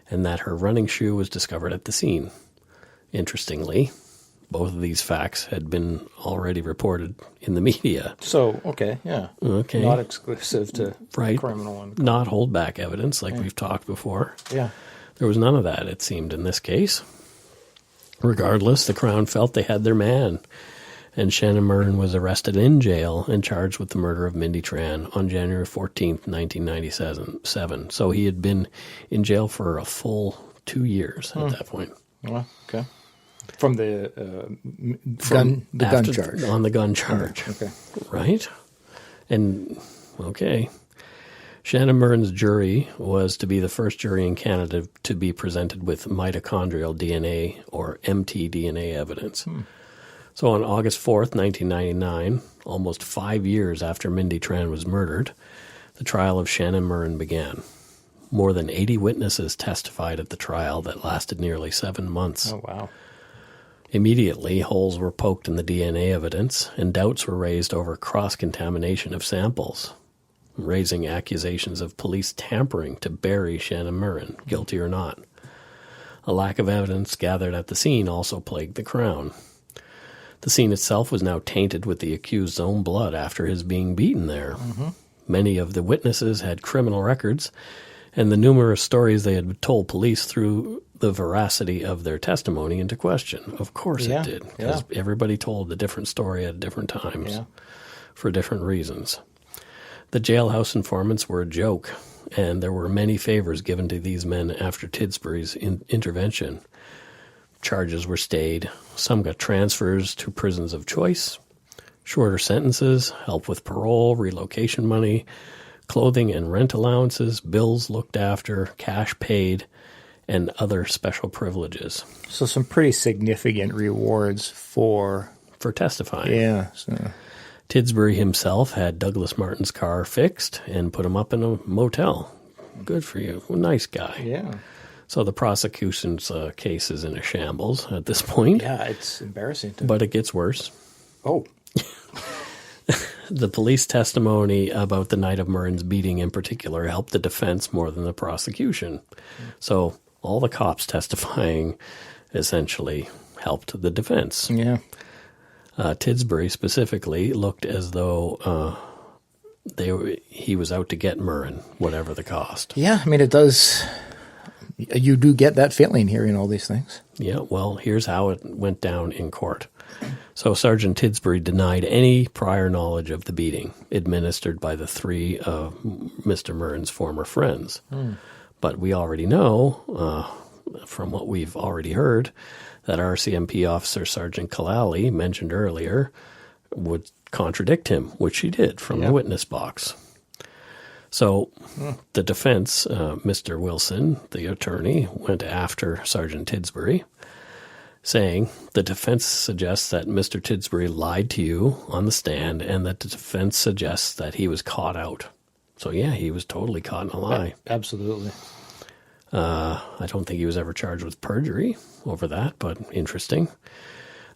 Speaker 1: and that her running shoe was discovered at the scene. Interestingly, both of these facts had been already reported in the media.
Speaker 3: So, okay, yeah.
Speaker 1: Okay.
Speaker 3: Not exclusive to
Speaker 1: right.
Speaker 3: criminal. And
Speaker 1: not hold back evidence like we've talked before.
Speaker 3: Yeah.
Speaker 1: There was none of that, it seemed, in this case. Regardless, the Crown felt they had their man, and Shannon Murren was arrested in jail and charged with the murder of Mindy Tran on January 14th, 1997. So he had been in jail for a full 2 years at that point.
Speaker 3: Well, okay. From the gun charge.
Speaker 1: On the gun charge.
Speaker 3: Okay.
Speaker 1: Right? And, okay. Shannon Murren's jury was to be the first jury in Canada to be presented with mitochondrial DNA or mtDNA evidence. So on August 4th, 1999, almost 5 years after Mindy Tran was murdered, the trial of Shannon Murren began. More than 80 witnesses testified at the trial that lasted nearly 7 months.
Speaker 3: Oh, wow.
Speaker 1: Immediately, holes were poked in the DNA evidence, and doubts were raised over cross-contamination of samples, raising accusations of police tampering to bury Shannon Murren, guilty or not. A lack of evidence gathered at the scene also plagued the Crown. The scene itself was now tainted with the accused's own blood after his being beaten there. Many of the witnesses had criminal records, and the numerous stories they had told police threw the veracity of their testimony into question. Of course it did, because everybody told a different story at different times for different reasons. The jailhouse informants were a joke, and there were many favors given to these men after Tidsbury's intervention. Charges were stayed. Some got transfers to prisons of choice, shorter sentences, help with parole, relocation money, clothing and rent allowances, bills looked after, cash paid, and other special privileges.
Speaker 3: So some pretty significant rewards for
Speaker 1: testifying.
Speaker 3: Yeah. So.
Speaker 1: Tidsbury himself had Douglas Martin's car fixed and put him up in a motel. Good for you. Nice guy.
Speaker 3: Yeah.
Speaker 1: So the prosecution's case is in a shambles at this point.
Speaker 3: Yeah, it's embarrassing.
Speaker 1: But it gets worse.
Speaker 3: Oh.
Speaker 1: The police testimony about the night of Murren's beating in particular helped the defense more than the prosecution. So all the cops testifying essentially helped the defense.
Speaker 3: Yeah.
Speaker 1: Tidsbury specifically looked as though he was out to get Murren, whatever the cost.
Speaker 3: Yeah, I mean, it does. You do get that feeling hearing all these things. Yeah,
Speaker 1: well, here's how it went down in court. So Sergeant Tidsbury denied any prior knowledge of the beating administered by the three of Mr. Murren's former friends. But we already know, from what we've already heard, that RCMP officer Sergeant Kalali, mentioned earlier, would contradict him, which she did from the witness box. So the defense, Mr. Wilson, the attorney, went after Sergeant Tidsbury, saying the defense suggests that Mr. Tidsbury lied to you on the stand and that the defense suggests that he was caught out. So, yeah, he was totally caught in a lie.
Speaker 3: Absolutely.
Speaker 1: I don't think he was ever charged with perjury over that, but interesting.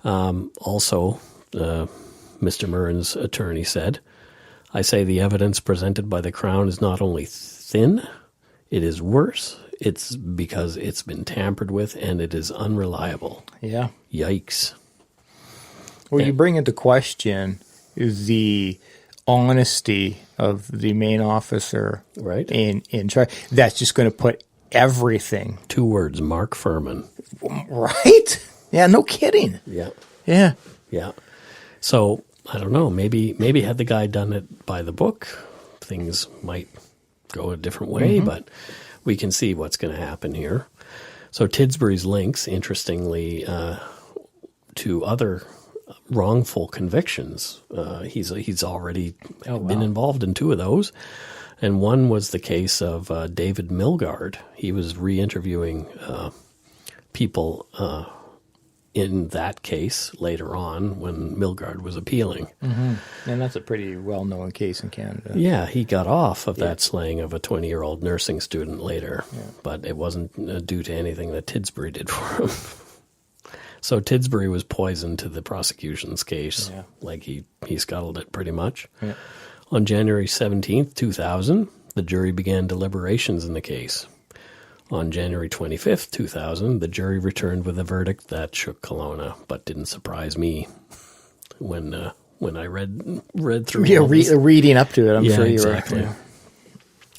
Speaker 1: Also, Mr. Murren's attorney said, I say the evidence presented by the Crown is not only thin, it is worse. It's because it's been tampered with and it is unreliable.
Speaker 3: Yeah.
Speaker 1: Yikes.
Speaker 3: Well, you bring into question the honesty of the main officer in charge. That's just going to put everything.
Speaker 1: 2 words, Mark Furman.
Speaker 3: Right? Yeah, no kidding.
Speaker 1: Yeah.
Speaker 3: Yeah.
Speaker 1: Yeah. So, I don't know, maybe had the guy done it by the book, things might go a different way, but we can see what's going to happen here. So Tidsbury's links, interestingly, to other wrongful convictions. He's already been involved in 2 of those. And one was the case of David Milgaard. He was re-interviewing people in that case later on when Milgaard was appealing.
Speaker 3: Mm-hmm. And that's a pretty well-known case in Canada.
Speaker 1: Yeah, he got off of that slaying of a 20-year-old nursing student later, but it wasn't due to anything that Tidsbury did for him. So Tidsbury was poison to the prosecution's case. Yeah. Like he scuttled it pretty much. Yeah. On January 17th, 2000, the jury began deliberations in the case. On January 25th, 2000, the jury returned with a verdict that shook Kelowna, but didn't surprise me when I read through.
Speaker 3: Yeah, reading up to it, I'm sure you
Speaker 1: exactly.
Speaker 3: were. Yeah.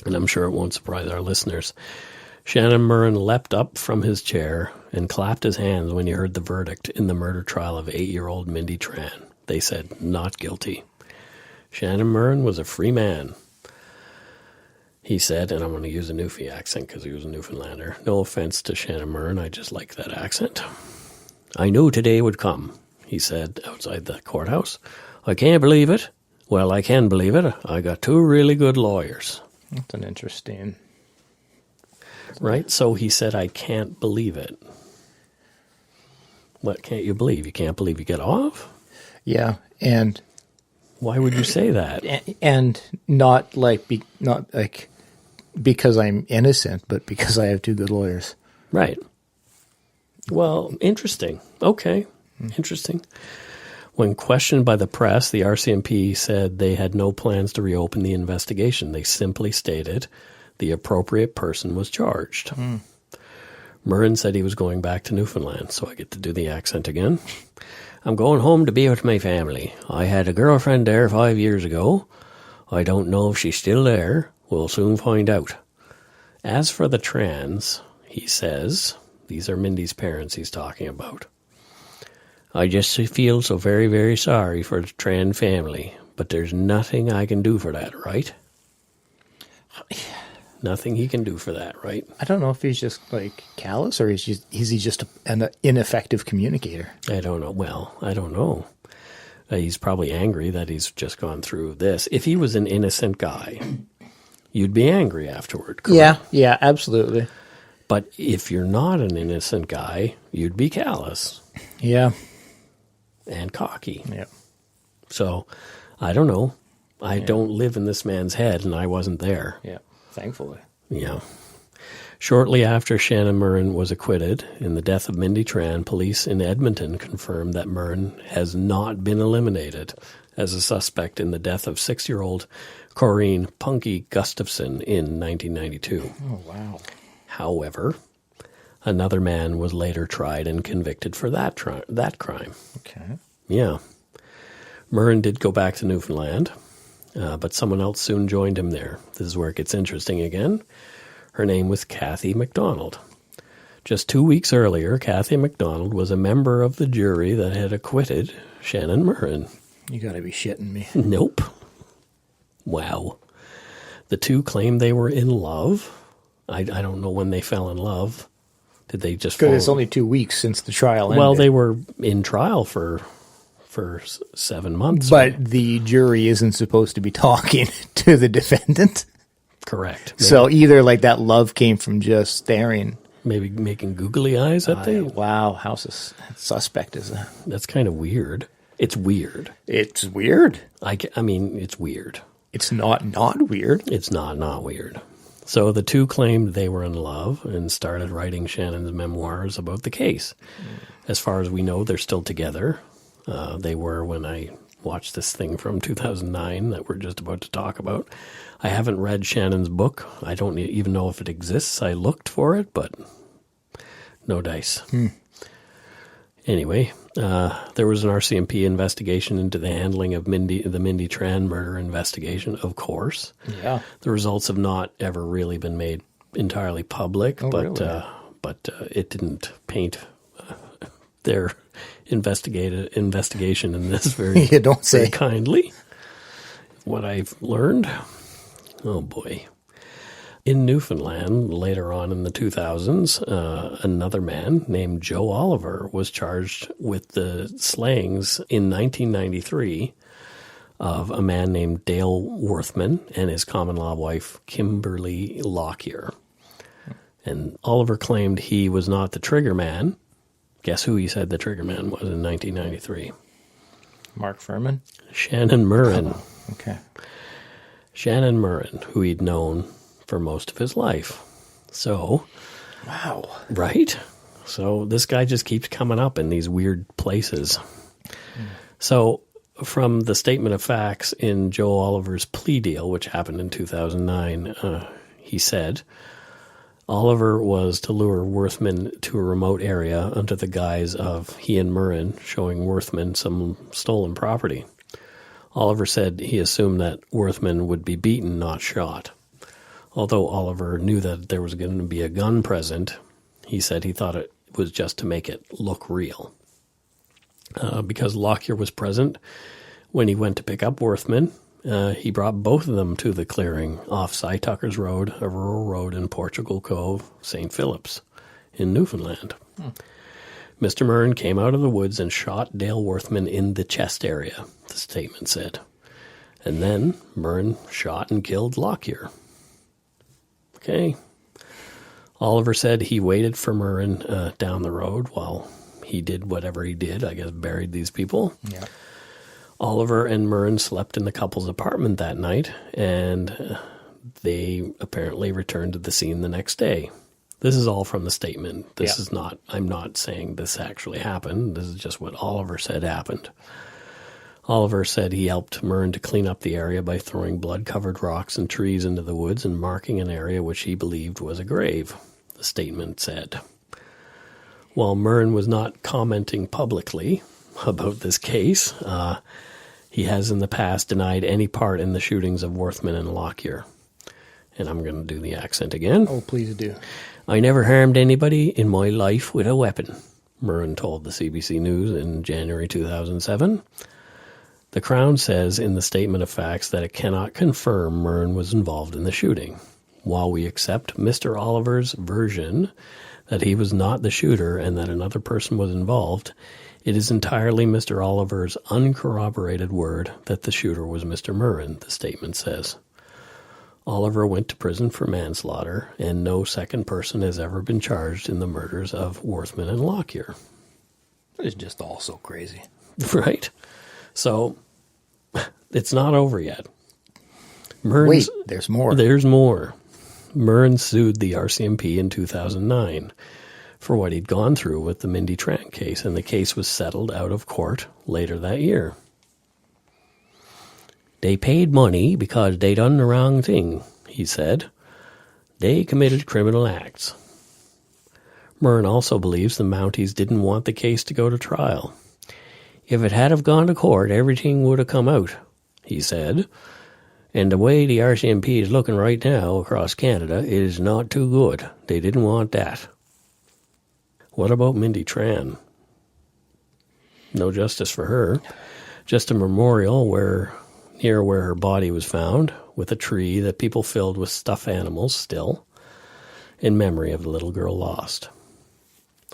Speaker 1: And I'm sure it won't surprise our listeners. Shannon Murren leapt up from his chair and clapped his hands when he heard the verdict in the murder trial of 8-year-old Mindy Tran. They said, not guilty. Shannon Murren was a free man. He said, and I'm going to use a Newfie accent because he was a Newfoundlander. No offense to Shannon Murren, I just like that accent. I knew today would come, he said outside the courthouse. I can't believe it. Well, I can believe it. I got 2 really good lawyers.
Speaker 3: That's an interesting...
Speaker 1: Right? So he said, I can't believe it. What can't you believe? You can't believe you get off?
Speaker 3: Yeah, and...
Speaker 1: Why would you say that?
Speaker 3: And not like because I'm innocent, but because I have 2 good lawyers.
Speaker 1: Right. Well, interesting. Okay. Interesting. When questioned by the press, the RCMP said they had no plans to reopen the investigation. They simply stated the appropriate person was charged. Murren said he was going back to Newfoundland, so I get to do the accent again. I'm going home to be with my family. I had a girlfriend there 5 years ago. I don't know if she's still there. We'll soon find out. As for the Trans, he says, these are Mindy's parents he's talking about. I just feel so very, very sorry for the Tran family, but there's nothing I can do for that, right? Nothing he can do for that, right?
Speaker 3: I don't know if he's just like callous or is he just an ineffective communicator?
Speaker 1: I don't know. Well, I don't know. He's probably angry that he's just gone through this. If he was an innocent guy, you'd be angry afterward, correct?
Speaker 3: Yeah, absolutely.
Speaker 1: But if you're not an innocent guy, you'd be callous.
Speaker 3: Yeah.
Speaker 1: And cocky.
Speaker 3: Yeah.
Speaker 1: So, I don't know. I don't live in this man's head, and I wasn't there.
Speaker 3: Yeah. Thankfully.
Speaker 1: Yeah. Shortly after Shannon Murren was acquitted in the death of Mindy Tran, police in Edmonton confirmed that Murren has not been eliminated as a suspect in the death of 6-year-old Corrine Punky Gustafson in 1992.
Speaker 3: Oh, wow.
Speaker 1: However, another man was later tried and convicted for that crime.
Speaker 3: Okay.
Speaker 1: Yeah. Murren did go back to Newfoundland. But someone else soon joined him there. This is where it gets interesting again. Her name was Kathy MacDonald. Just 2 weeks earlier, Kathy MacDonald was a member of the jury that had acquitted Shannon Murren.
Speaker 3: You gotta be shitting me.
Speaker 1: Nope. Wow. The two claimed they were in love. I don't know when they fell in love. Did they just fall?
Speaker 3: Because it's only 2 weeks since the trial ended.
Speaker 1: Well, they were in trial for 7 months.
Speaker 3: But the jury isn't supposed to be talking to the defendant.
Speaker 1: Correct.
Speaker 3: Maybe. So either like that love came from just staring.
Speaker 1: Maybe making googly eyes at them.
Speaker 3: Wow, how suspect is that?
Speaker 1: That's kind of weird. It's weird.
Speaker 3: It's weird?
Speaker 1: I mean, it's weird.
Speaker 3: It's not weird?
Speaker 1: It's not weird. So the two claimed they were in love and started writing Shannon's memoirs about the case. As far as we know, they're still together. They were when I watched this thing from 2009 that we're just about to talk about. I haven't read Shannon's book. I don't even know if it exists. I looked for it, but no dice. Anyway, there was an RCMP investigation into the handling of the Mindy Tran murder investigation, of course.
Speaker 3: Yeah.
Speaker 1: The results have not ever really been made entirely public, but it didn't paint their investigation in this very,
Speaker 3: you don't say.
Speaker 1: very kindly. What I've learned, oh boy. In Newfoundland, later on in the 2000s, another man named Joe Oliver was charged with the slayings in 1993 of a man named Dale Worthman and his common-law wife, Kimberly Lockyer. And Oliver claimed he was not the trigger man. Guess who he said the trigger man was in 1993?
Speaker 3: Mark Furman?
Speaker 1: Shannon Murren.
Speaker 3: Oh, okay.
Speaker 1: Shannon Murren, who he'd known for most of his life. So...
Speaker 3: Wow.
Speaker 1: Right? So this guy just keeps coming up in these weird places. So from the statement of facts in Joe Oliver's plea deal, which happened in 2009, he said Oliver was to lure Worthman to a remote area under the guise of he and Murren showing Worthman some stolen property. Oliver said he assumed that Worthman would be beaten, not shot. Although Oliver knew that there was going to be a gun present, he said he thought it was just to make it look real. Because Lockyer was present when he went to pick up Worthman, he brought both of them to the clearing off Cy Tucker's Road, a rural road in Portugal Cove, St. Phillips, in Newfoundland. Mr. Murren came out of the woods and shot Dale Worthman in the chest area, the statement said. And then Murren shot and killed Lockyer. Okay. Oliver said he waited for Murren down the road while he did whatever he did, I guess buried these people.
Speaker 3: Yeah.
Speaker 1: Oliver and Murren slept in the couple's apartment that night, and they apparently returned to the scene the next day. This is all from the statement. This is not, I'm not saying this actually happened. This is just what Oliver said happened. Oliver said he helped Murren to clean up the area by throwing blood-covered rocks and trees into the woods and marking an area which he believed was a grave, the statement said. While Murren was not commenting publicly about this case, he has in the past denied any part in the shootings of Worthman and Lockyer. And I'm going to do the accent again.
Speaker 3: Oh, please do.
Speaker 1: I never harmed anybody in my life with a weapon, Murren told the CBC News in January 2007. The Crown says in the statement of facts that it cannot confirm Murren was involved in the shooting. While we accept Mr. Oliver's version that he was not the shooter and that another person was involved, it is entirely Mr. Oliver's uncorroborated word that the shooter was Mr. Murren, the statement says. Oliver went to prison for manslaughter, and no second person has ever been charged in the murders of Worthman and Lockyer.
Speaker 3: It's just all so crazy.
Speaker 1: Right? So, it's not over yet.
Speaker 3: Wait, there's more.
Speaker 1: There's more. Murren sued the RCMP in 2009 for what he'd gone through with the Mindy Tran case, and the case was settled out of court later that year. They paid money because they done the wrong thing, he said. They committed criminal acts. Murren also believes the Mounties didn't want the case to go to trial. If it had have gone to court, everything would have come out, he said. And the way the RCMP is looking right now across Canada, it is not too good. They didn't want that. What about Mindy Tran? No justice for her. Just a memorial near where her body was found, with a tree that people filled with stuffed animals still, in memory of the little girl lost.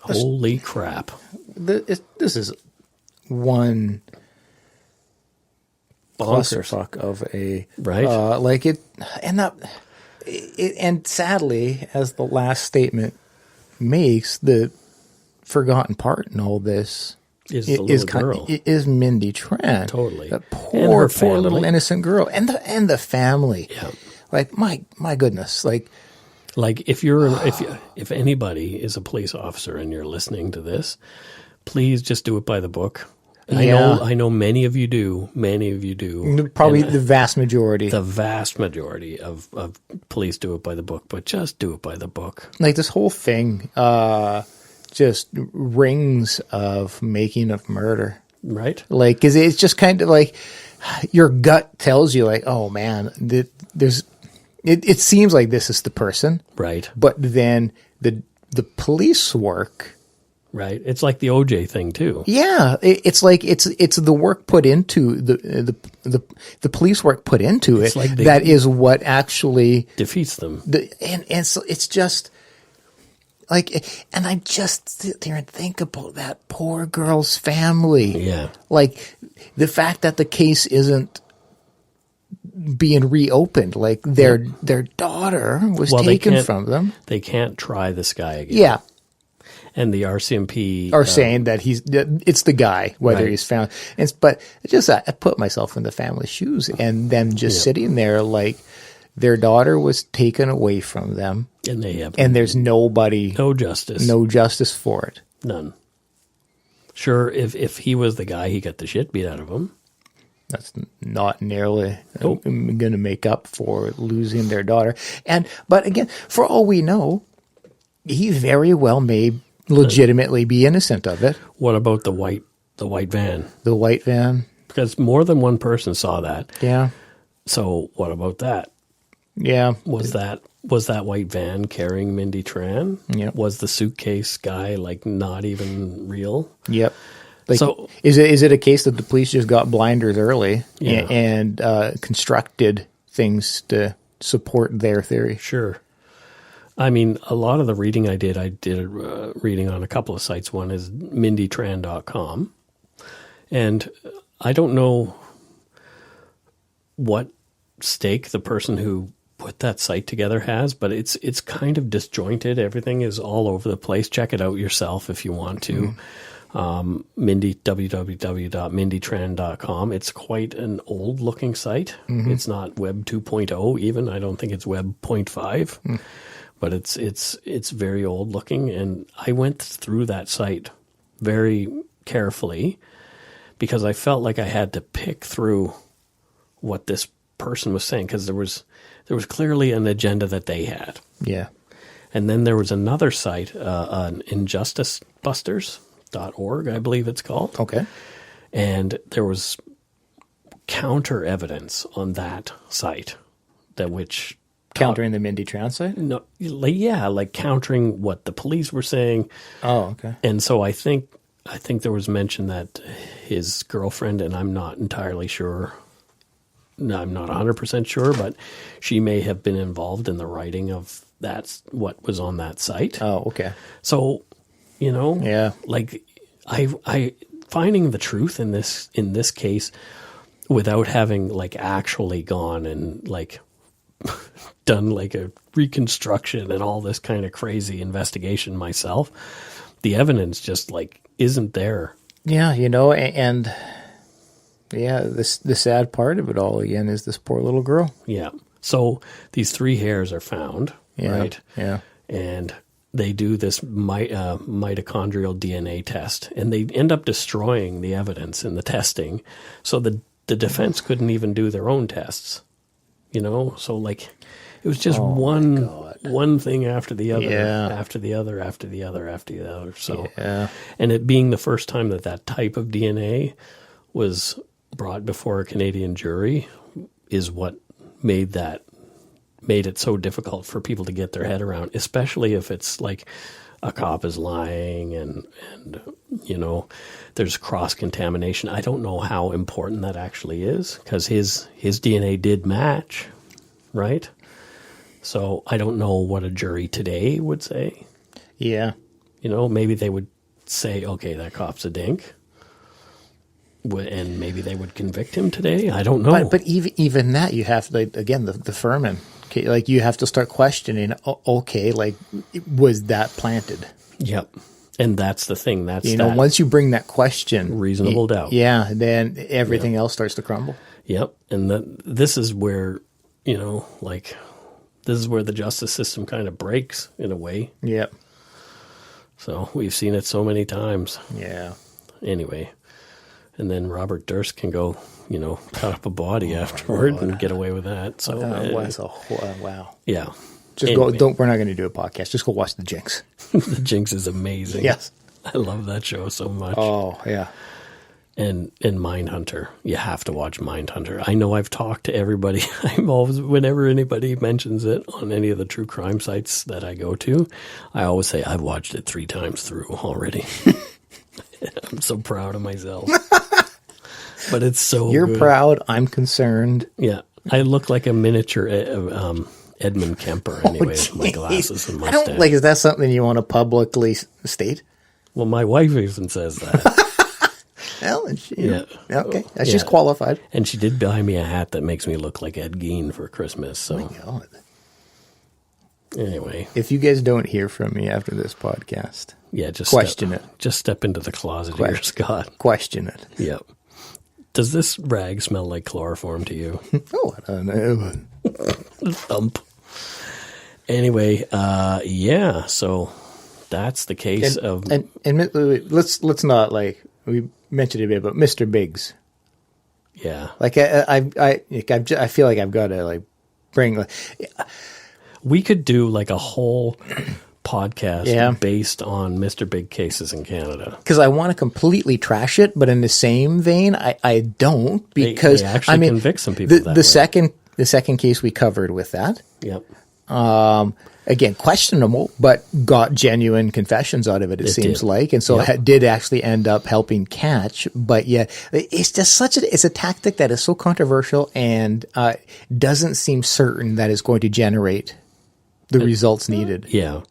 Speaker 1: Holy crap.
Speaker 3: This is one clusterfuck of a
Speaker 1: right,
Speaker 3: and sadly, as the last statement makes, the forgotten part in all this is Mindy Tran.
Speaker 1: Totally,
Speaker 3: that poor little innocent girl, and the family.
Speaker 1: Yeah,
Speaker 3: like my goodness, like
Speaker 1: if anybody is a police officer and you're listening to this, please just do it by the book. I know many of you do.
Speaker 3: Probably the vast majority.
Speaker 1: The vast majority of police do it by the book, but just do it by the book.
Speaker 3: Like this whole thing just rings of making of murder.
Speaker 1: Right.
Speaker 3: Like, because it's just kind of like your gut tells you, like, oh man, it seems like this is the person.
Speaker 1: Right.
Speaker 3: But then the police work.
Speaker 1: Right. It's like the OJ thing too.
Speaker 3: Yeah. It's like it's the work put into the police work put into it. Like that is what actually
Speaker 1: defeats them.
Speaker 3: And so it's just like, and I just sit there and think about that poor girl's family.
Speaker 1: Yeah.
Speaker 3: Like the fact that the case isn't being reopened. Like their daughter was taken from them.
Speaker 1: They can't try this guy again.
Speaker 3: Yeah.
Speaker 1: And the RCMP
Speaker 3: are saying that it's the guy, whether he's found. But I put myself in the family's shoes and them just sitting there like their daughter was taken away from them. And there's no justice for it.
Speaker 1: None. Sure, if he was the guy, he got the shit beat out of him.
Speaker 3: That's not nearly going to make up for losing their daughter. But again, for all we know, he very well may legitimately be innocent of it.
Speaker 1: What about the white van?
Speaker 3: The white van?
Speaker 1: Because more than one person saw that.
Speaker 3: Yeah.
Speaker 1: So what about that?
Speaker 3: Yeah.
Speaker 1: Was that white van carrying Mindy Tran?
Speaker 3: Yeah.
Speaker 1: Was the suitcase guy like not even real?
Speaker 3: Yep. Like,
Speaker 1: so
Speaker 3: is it a case that the police just got blinders early and constructed things to support their theory?
Speaker 1: Sure. I mean, a lot of the reading I did reading on a couple of sites. One is mindytran.com. And I don't know what stake the person who put that site together has, but it's kind of disjointed. Everything is all over the place. Check it out yourself if you want to. www.mindytran.com. It's quite an old looking site. It's not Web 2.0 even. I don't think it's Web 0.5. But it's very old looking, and I went through that site very carefully because I felt like I had to pick through what this person was saying, because there was clearly an agenda that they had.
Speaker 3: Yeah.
Speaker 1: And then there was another site, injusticebusters.org, I believe it's called.
Speaker 3: Okay.
Speaker 1: And there was counter evidence on that site which
Speaker 3: countering the Mindy Tran site?
Speaker 1: No, like countering what the police were saying.
Speaker 3: Oh, okay.
Speaker 1: And so I think there was mention that his girlfriend, and I'm not entirely sure, I'm not 100% sure, but she may have been involved in the writing of what was on that site.
Speaker 3: Oh, okay.
Speaker 1: So, like I finding the truth in this case without having like actually gone and like done like a reconstruction and all this kind of crazy investigation myself, the evidence just like isn't there.
Speaker 3: Yeah, and the sad part of it all again is this poor little girl.
Speaker 1: Yeah. So these 3 hairs are found, right?
Speaker 3: Yeah.
Speaker 1: And they do this mitochondrial DNA test, and they end up destroying the evidence in the testing. So the defense couldn't even do their own tests. So like it was just one thing after the other, after the other, after the other, after the other. So, and it being the first time that type of DNA was brought before a Canadian jury is what made it so difficult for people to get their head around, especially if it's like a cop is lying and there's cross-contamination. I don't know how important that actually is because his DNA did match, right? So I don't know what a jury today would say.
Speaker 3: Yeah.
Speaker 1: Maybe they would say, okay, that cop's a dink. And maybe they would convict him today. I don't know.
Speaker 3: But even that, you have to, again, the Furman. Okay, like you have to start questioning, okay, like was that planted?
Speaker 1: Yep. And that's the thing. That's
Speaker 3: once you bring that question,
Speaker 1: reasonable doubt.
Speaker 3: Yeah, then everything else starts to crumble.
Speaker 1: Yep. And this is where, this is where the justice system kind of breaks in a way.
Speaker 3: Yep.
Speaker 1: So we've seen it so many times.
Speaker 3: Yeah.
Speaker 1: Anyway. And then Robert Durst can go, cut up a body afterward and get away with that. So
Speaker 3: wow.
Speaker 1: Yeah.
Speaker 3: Just anyway. We're not going to do a podcast. Just go watch The Jinx.
Speaker 1: The Jinx is amazing.
Speaker 3: Yes.
Speaker 1: I love that show so much.
Speaker 3: Oh, yeah.
Speaker 1: And Mindhunter. You have to watch Mindhunter. I know I've talked to everybody. I'm always, whenever anybody mentions it on any of the true crime sites that I go to, I always say I've watched it 3 times through already. I'm so proud of myself. But it's so
Speaker 3: You're
Speaker 1: good.
Speaker 3: Proud. I'm concerned.
Speaker 1: Yeah. I look like a miniature Edmund Kemper anyway with my glasses and mustache.
Speaker 3: I don't, is that something you want to publicly state?
Speaker 1: Well, my wife even says that.
Speaker 3: Well, and she,
Speaker 1: Yeah.
Speaker 3: Okay. She's qualified.
Speaker 1: And she did buy me a hat that makes me look like Ed Gein for Christmas. So.
Speaker 3: Oh, my God.
Speaker 1: Anyway.
Speaker 3: If you guys don't hear from me after this podcast,
Speaker 1: just
Speaker 3: question it.
Speaker 1: Just step into the closet here, Scott.
Speaker 3: Question it.
Speaker 1: Yep. Does this rag smell like chloroform to you?
Speaker 3: Oh, I don't know.
Speaker 1: Thump. Anyway, so that's the case of...
Speaker 3: And let's not, like, we mentioned a bit about Mr. Biggs.
Speaker 1: Yeah.
Speaker 3: Like, I feel like I've got to, like, bring... Like,
Speaker 1: we could do, like, a whole podcast based on Mr. Big cases in Canada.
Speaker 3: Because I want to completely trash it, but in the same vein, I don't, because...
Speaker 1: They actually convict some people that way.
Speaker 3: The second case we covered with that.
Speaker 1: Yep.
Speaker 3: Again, questionable, but got genuine confessions out of it, it seems like. And so it did actually end up helping catch. But yeah, it's just it's a tactic that is so controversial and doesn't seem certain that it's going to generate the results needed.
Speaker 1: Yeah.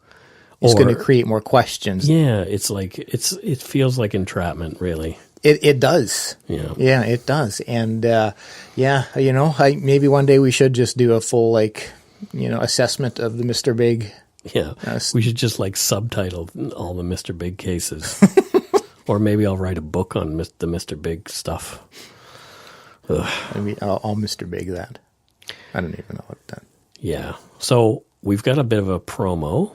Speaker 3: It's going to create more questions.
Speaker 1: Yeah, it's like, it feels like entrapment, really.
Speaker 3: It does.
Speaker 1: Yeah.
Speaker 3: Yeah, it does. And maybe one day we should just do a full, like, assessment of the Mr. Big.
Speaker 1: Yeah. We should just like subtitle all the Mr. Big cases. Or maybe I'll write a book on the Mr. Big stuff.
Speaker 3: Maybe I'll Mr. Big that. I don't even know what that.
Speaker 1: Yeah. So we've got a bit of a promo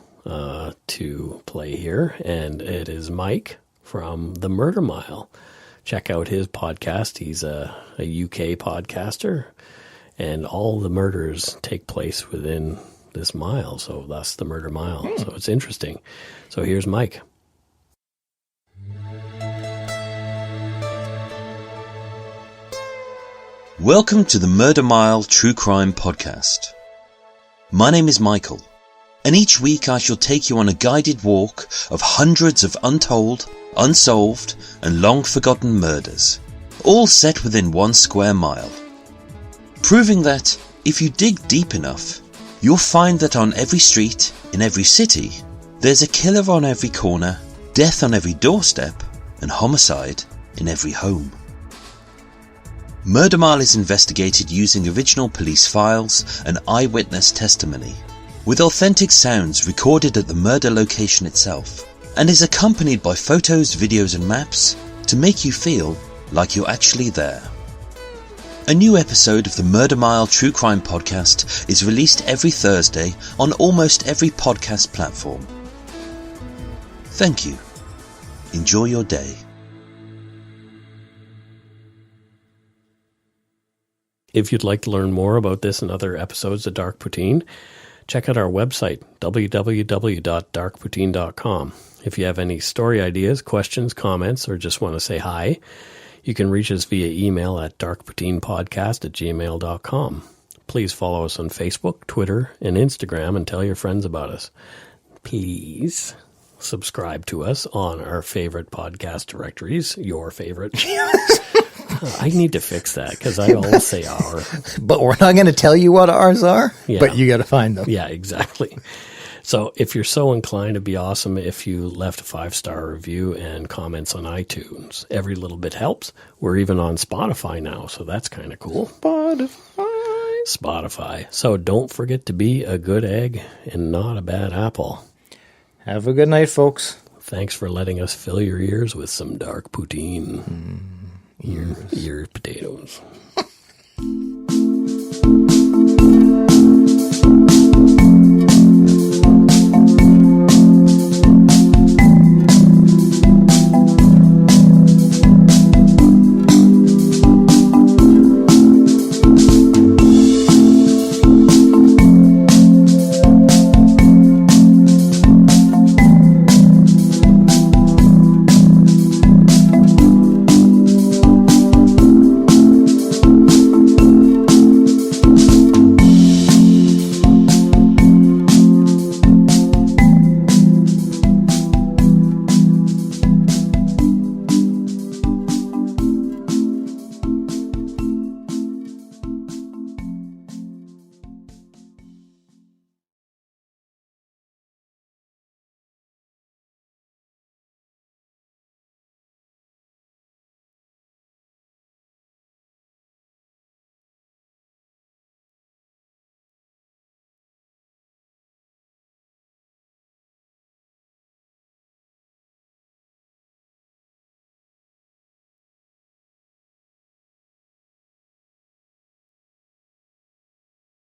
Speaker 1: to play here, and it is Mike from the Murder Mile. Check out his podcast. He's a UK podcaster. And all the murders take place within this mile, so thus the Murder Mile. So it's interesting. So here's Mike.
Speaker 11: Welcome to the Murder Mile True Crime Podcast. My name is Michael, and each week I shall take you on a guided walk of hundreds of untold, unsolved, and long-forgotten murders, all set within 1 square mile. Proving that, if you dig deep enough, you'll find that on every street, in every city, there's a killer on every corner, death on every doorstep, and homicide in every home. Murder Mile is investigated using original police files and eyewitness testimony, with authentic sounds recorded at the murder location itself, and is accompanied by photos, videos, and maps to make you feel like you're actually there. A new episode of the Murder Mile True Crime Podcast is released every Thursday on almost every podcast platform. Thank you. Enjoy your day.
Speaker 1: If you'd like to learn more about this and other episodes of Dark Poutine, check out our website, www.darkpoutine.com. If you have any story ideas, questions, comments, or just want to say hi, you can reach us via email at darkpoutinepodcast@gmail.com. Please follow us on Facebook, Twitter, and Instagram, and tell your friends about us. Please subscribe to us on our favorite podcast directories, your favorite. I need to fix that because I always say our.
Speaker 3: But we're not going to tell you what ours are,
Speaker 1: yeah.
Speaker 3: But you got to find them.
Speaker 1: Yeah, exactly. So if you're so inclined, it'd be awesome if you left a 5-star review and comments on iTunes. Every little bit helps. We're even on Spotify now, so that's kind of cool. Spotify. So don't forget to be a good egg and not a bad apple.
Speaker 3: Have a good night, folks.
Speaker 1: Thanks for letting us fill your ears with some dark poutine. Ear potatoes.